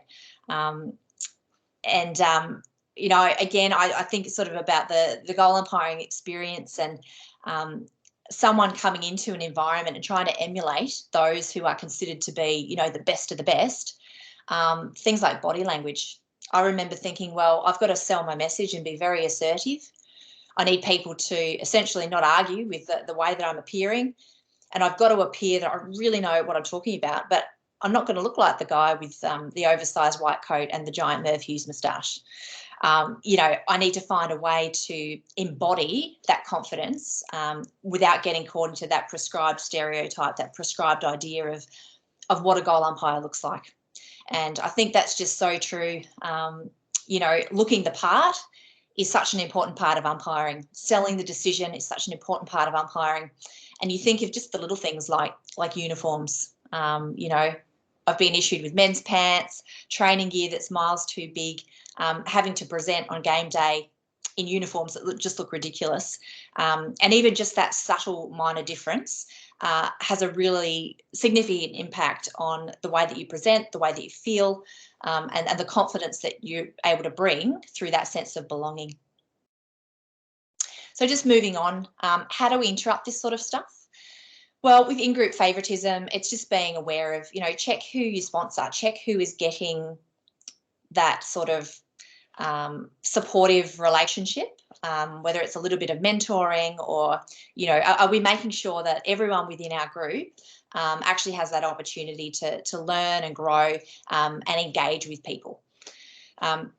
You know, again, I think it's sort of about the goal umpiring experience and someone coming into an environment and trying to emulate those who are considered to be, you know, the best of the best. Things like body language. I remember thinking, well, I've got to sell my message and be very assertive. I need people to essentially not argue with the way that I'm appearing. And I've got to appear that I really know what I'm talking about, but I'm not going to look like the guy with the oversized white coat and the giant Merv Hughes moustache. You know, I need to find a way to embody that confidence without getting caught into that prescribed stereotype, that prescribed idea of what a goal umpire looks like. And I think that's just so true. You know, looking the part is such an important part of umpiring. Selling the decision is such an important part of umpiring. And you think of just the little things like uniforms. You know, I've been issued with men's pants, training gear that's miles too big, having to present on game day in uniforms that just look ridiculous. And even just that subtle minor difference has a really significant impact on the way that you present, the way that you feel, and the confidence that you're able to bring through that sense of belonging. So just moving on, how do we interrupt this sort of stuff? Well, with in-group favouritism, it's just being aware of, you know, check who you sponsor, check who is getting that sort of supportive relationship, whether it's a little bit of mentoring or, you know, are we making sure that everyone within our group actually has that opportunity to learn and grow and engage with people.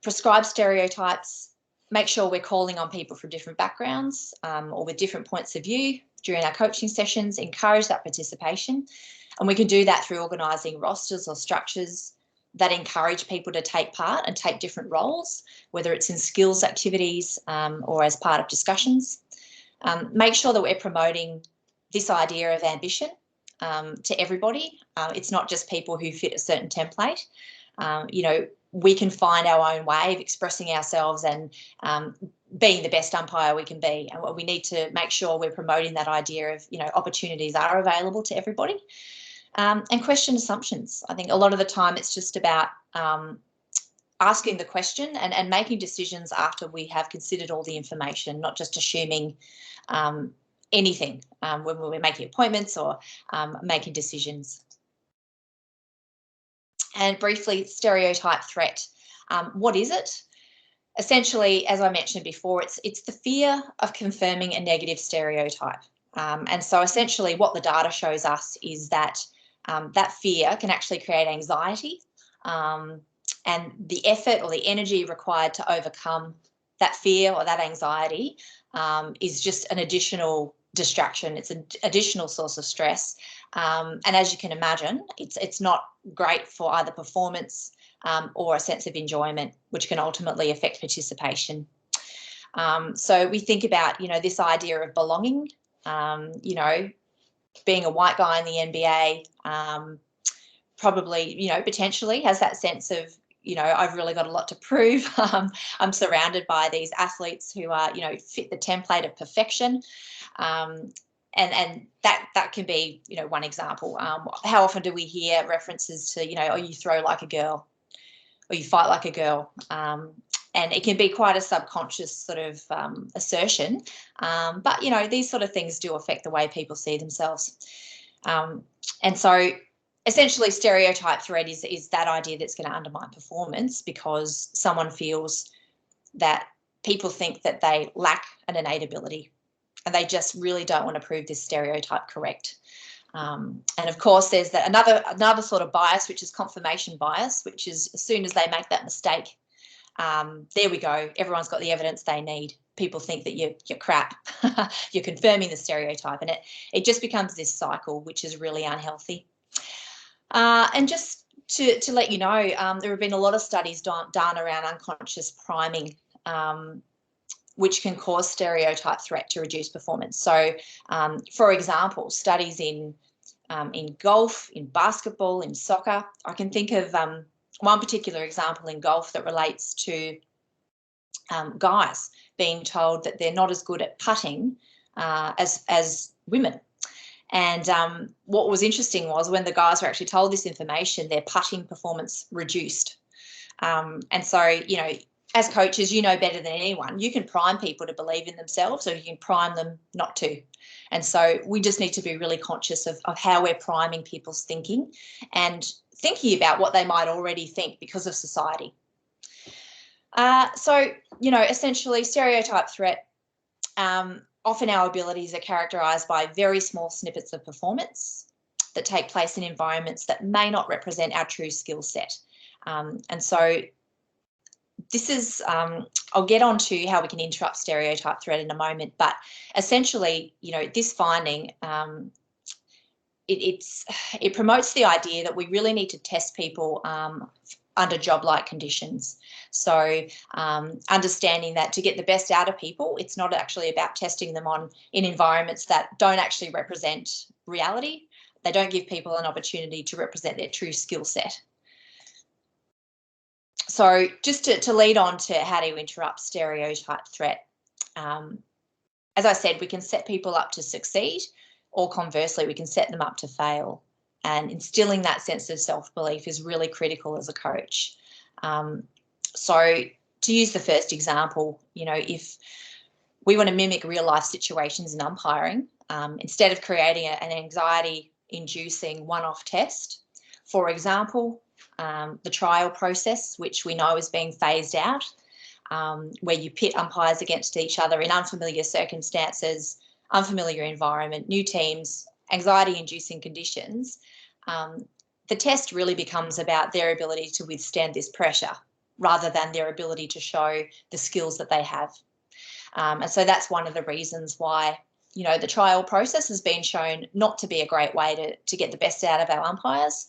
Prescribe stereotypes, make sure we're calling on people from different backgrounds or with different points of view during our coaching sessions, encourage that participation. And we can do that through organising rosters or structures that encourage people to take part and take different roles, whether it's in skills activities or as part of discussions. Make sure that we're promoting this idea of ambition to everybody. It's not just people who fit a certain template. You know, we can find our own way of expressing ourselves and being the best umpire we can be. And we need to make sure we're promoting that idea of, you know, opportunities are available to everybody. And question assumptions. I think a lot of the time it's just about asking the question and making decisions after we have considered all the information, not just assuming anything when we're making appointments or making decisions. And briefly, stereotype threat. What is it? Essentially, as I mentioned before, it's the fear of confirming a negative stereotype. And so essentially what the data shows us is that that fear can actually create anxiety, and the effort or the energy required to overcome that fear or that anxiety is just an additional distraction. It's an additional source of stress. And as you can imagine, it's not great for either performance or a sense of enjoyment, which can ultimately affect participation. So we think about, you know, this idea of belonging, you know, being a white guy in the NBA, probably, you know, potentially has that sense of, you know, I've really got a lot to prove. I'm surrounded by these athletes who are, you know, fit the template of perfection. And that can be, you know, one example. How often do we hear references to, you know, oh, you throw like a girl or you fight like a girl? And it can be quite a subconscious sort of assertion. But, you know, these sort of things do affect the way people see themselves. And so essentially stereotype threat is that idea that's going to undermine performance because someone feels that people think that they lack an innate ability and they just really don't want to prove this stereotype correct. And of course, there's that another sort of bias, which is confirmation bias, which is as soon as they make that mistake, there we go. Everyone's got the evidence they need. People think that you're crap. You're confirming the stereotype, and it just becomes this cycle, which is really unhealthy. And just to let you know, there have been a lot of studies done around unconscious priming, which can cause stereotype threat to reduce performance. So, for example, studies in golf, in basketball, in soccer. I can think of one particular example in golf that relates to guys being told that they're not as good at putting as women. And what was interesting was when the guys were actually told this information, their putting performance reduced. And so, you know, as coaches, you know better than anyone, you can prime people to believe in themselves or you can prime them not to. And so we just need to be really conscious of how we're priming people's thinking and thinking about what they might already think because of society. So, you know, essentially stereotype threat, often our abilities are characterised by very small snippets of performance that take place in environments that may not represent our true skill set. And so this is, I'll get on to how we can interrupt stereotype threat in a moment, but essentially, you know, this finding it promotes the idea that we really need to test people under job-like conditions. So understanding that to get the best out of people, it's not actually about testing them in environments that don't actually represent reality. They don't give people an opportunity to represent their true skill set. So just to lead on to how to interrupt stereotype threat, as I said, we can set people up to succeed, or conversely, we can set them up to fail. And instilling that sense of self-belief is really critical as a coach. So to use the first example, if we want to mimic real life situations in umpiring, instead of creating an anxiety-inducing one-off test, for example, the trial process, which we know is being phased out, where you pit umpires against each other in unfamiliar circumstances, unfamiliar environment, new teams, anxiety-inducing conditions, the test really becomes about their ability to withstand this pressure rather than their ability to show the skills that they have. And so that's one of the reasons why, the trial process has been shown not to be a great way to get the best out of our umpires.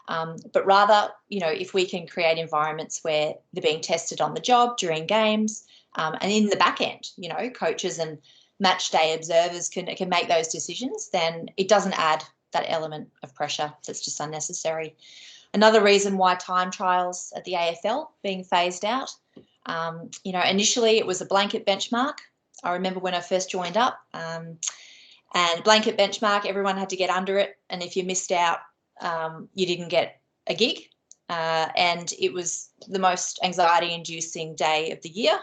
But rather, if we can create environments where they're being tested on the job during games, and in the back end, coaches and match day observers can make those decisions, then it doesn't add that element of pressure that's just unnecessary. Another reason why time trials at the AFL being phased out, initially it was a blanket benchmark. I remember when I first joined up, and blanket benchmark, everyone had to get under it, and if you missed out, you didn't get a gig. And it was the most anxiety-inducing day of the year.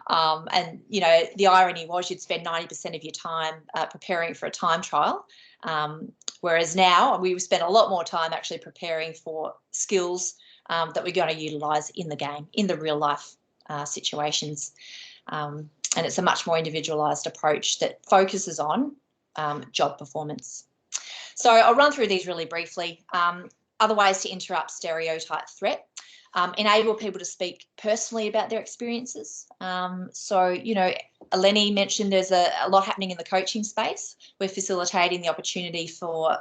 And, the irony was you'd spend 90% of your time preparing for a time trial, whereas now we spend a lot more time actually preparing for skills that we're going to utilise in the game, in the real life situations. And it's a much more individualised approach that focuses on job performance. So I'll run through these really briefly. Other ways to interrupt stereotype threat, enable people to speak personally about their experiences. So, Eleni mentioned there's a lot happening in the coaching space. We're facilitating the opportunity for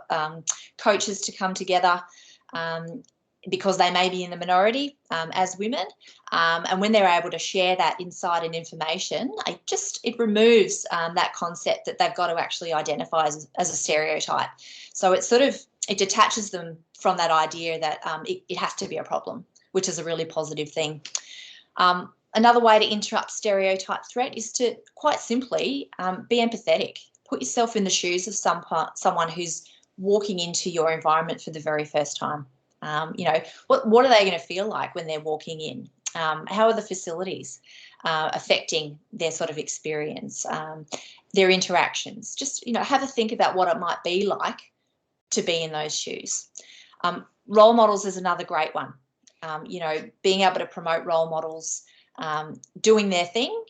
coaches to come together because they may be in the minority as women. And when they're able to share that insight and information, it removes that concept that they've got to actually identify as a stereotype. So it detaches them from that idea that it has to be a problem, which is a really positive thing. Another way to interrupt stereotype threat is to quite simply be empathetic. Put yourself in the shoes of someone who's walking into your environment for the very first time. What are they going to feel like when they're walking in? How are the facilities affecting their sort of experience, their interactions? Just, have a think about what it might be like to be in those shoes. Role models is another great one. Being able to promote role models, doing their thing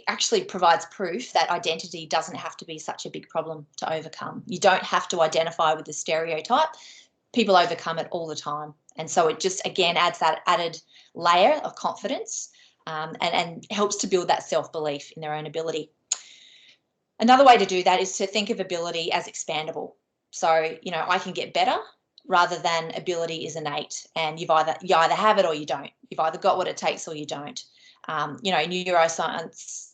actually provides proof that identity doesn't have to be such a big problem to overcome. You don't have to identify with the stereotype. People overcome it all the time. And so it just, again, adds that added layer of confidence and helps to build that self-belief in their own ability. Another way to do that is to think of ability as expandable. So, I can get better rather than ability is innate, and you either have it or you don't. You've either got what it takes or you don't. Neuroscience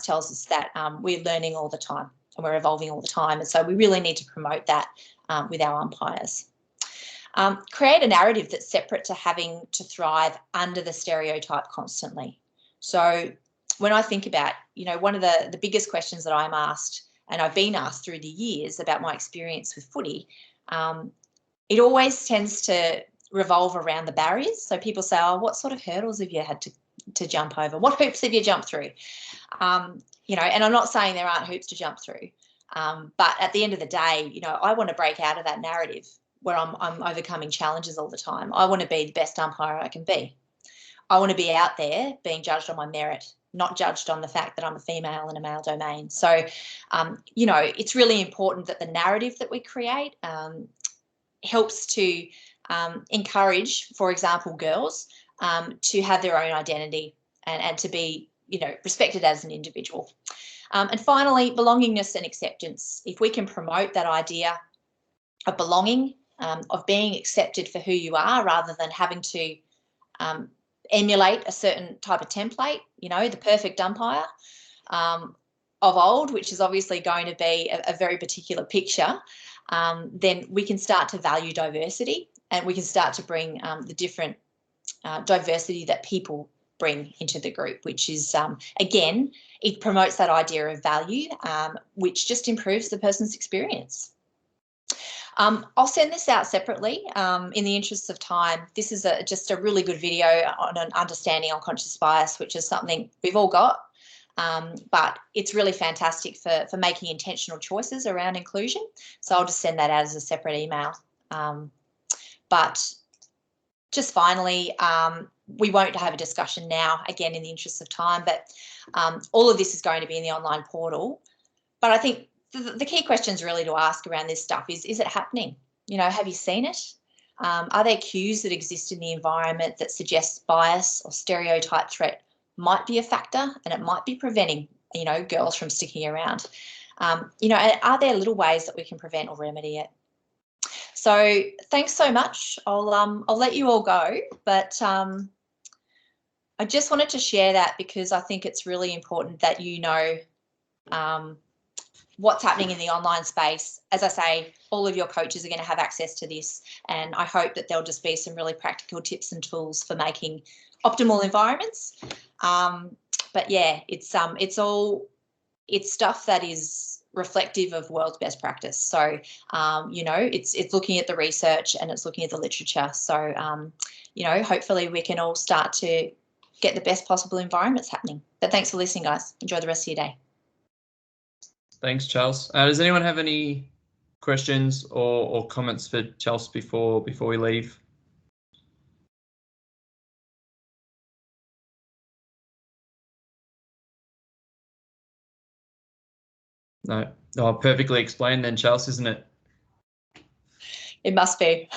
tells us that we're learning all the time and we're evolving all the time. And so we really need to promote that with our umpires. Create a narrative that's separate to having to thrive under the stereotype constantly. So when I think about, one of the biggest questions that I'm asked, and I've been asked through the years about my experience with footy, it always tends to revolve around the barriers. So people say, oh, what sort of hurdles have you had to jump over? What hoops have you jumped through? And I'm not saying there aren't hoops to jump through, but at the end of the day, I want to break out of that narrative where I'm overcoming challenges all the time. I want to be the best umpire I can be. I want to be out there being judged on my merit, not judged on the fact that I'm a female in a male domain. So, it's really important that the narrative that we create helps to encourage, for example, girls to have their own identity and to be, respected as an individual. And finally, belongingness and acceptance. If we can promote that idea belonging, of being accepted for who you are rather than having to emulate a certain type of template, you know, the perfect umpire of old, which is obviously going to be a very particular picture, then we can start to value diversity, and we can start to bring the different diversity that people bring into the group, which is, again, it promotes that idea of value, which just improves the person's experience. I'll send this out separately in the interest of time. This is just a really good video on an understanding unconscious bias, which is something we've all got, but it's really fantastic for making intentional choices around inclusion. So I'll just send that out as a separate email. But just finally, we won't have a discussion now, again, in the interest of time, but all of this is going to be in the online portal. But I think the key questions really to ask around this stuff is it happening? You know, have you seen it? Are there cues that exist in the environment that suggest bias or stereotype threat might be a factor, and it might be preventing, you know, girls from sticking around? You know, are there little ways that we can prevent or remedy it? So thanks so much. I'll let you all go, but I just wanted to share that because I think it's really important that you know what's happening in the online space. As I say, all of your coaches are going to have access to this, and I hope that there'll just be some really practical tips and tools for making optimal environments. But yeah, it's stuff that is reflective of world's best practice. So you know, it's looking at the research and it's looking at the literature. So you know, hopefully we can all start to get the best possible environments happening. But thanks for listening, guys. Enjoy the rest of your day. Thanks, Charles. Does anyone have any questions or comments for Charles before we leave? No. Oh, perfectly explained then, Charles, isn't it? It must be.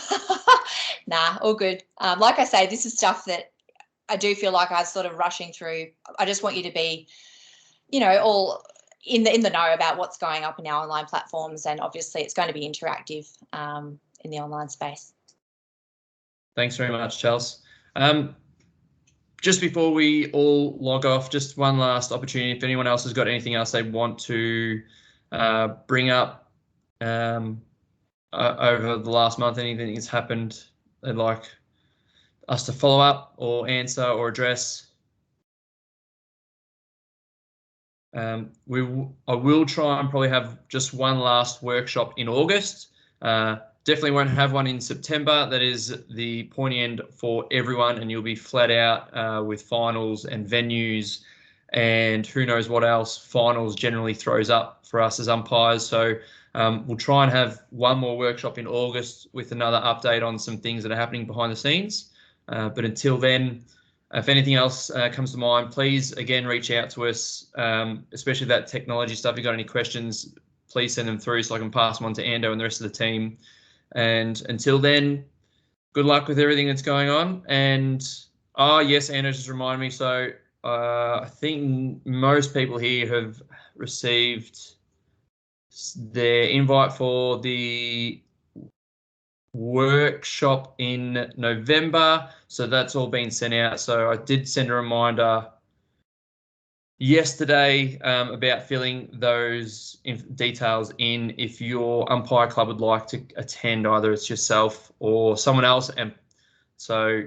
Nah, all good. Like I say, this is stuff that I do feel like I'm sort of rushing through. I just want you to be, you know, all in the know about what's going up in our online platforms, and obviously it's going to be interactive in the online space. Thanks very much, Charles. Just before we all log off, just one last opportunity. If anyone else has got anything else they want to bring up over the last month, anything that's happened they'd like us to follow up or answer or address. I will try and probably have just one last workshop in August. Definitely won't have one in September. That is the pointy end for everyone, and you'll be flat out with finals and venues and who knows what else finals generally throws up for us as umpires. So we'll try and have one more workshop in August with another update on some things that are happening behind the scenes. But until then, if anything else comes to mind, please, again, reach out to us, especially that technology stuff. If you've got any questions, please send them through so I can pass them on to Ando and the rest of the team. And until then, good luck with everything that's going on. And, oh, yes, Ando just reminded me. So I think most people here have received their invite for the workshop in November, so that's all been sent out. So I did send a reminder yesterday about filling those details in if your umpire club would like to attend, either it's yourself or someone else. And so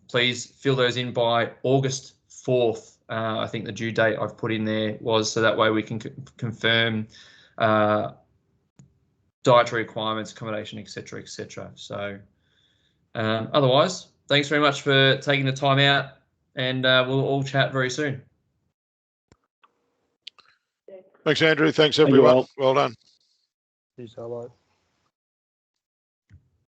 please fill those in by August 4th. I think the due date I've put in there was, so that way we can confirm dietary requirements, accommodation, etc., etc. So otherwise, thanks very much for taking the time out, and we'll all chat very soon. Thanks, Andrew. Thanks, everyone. Well done. Peace out.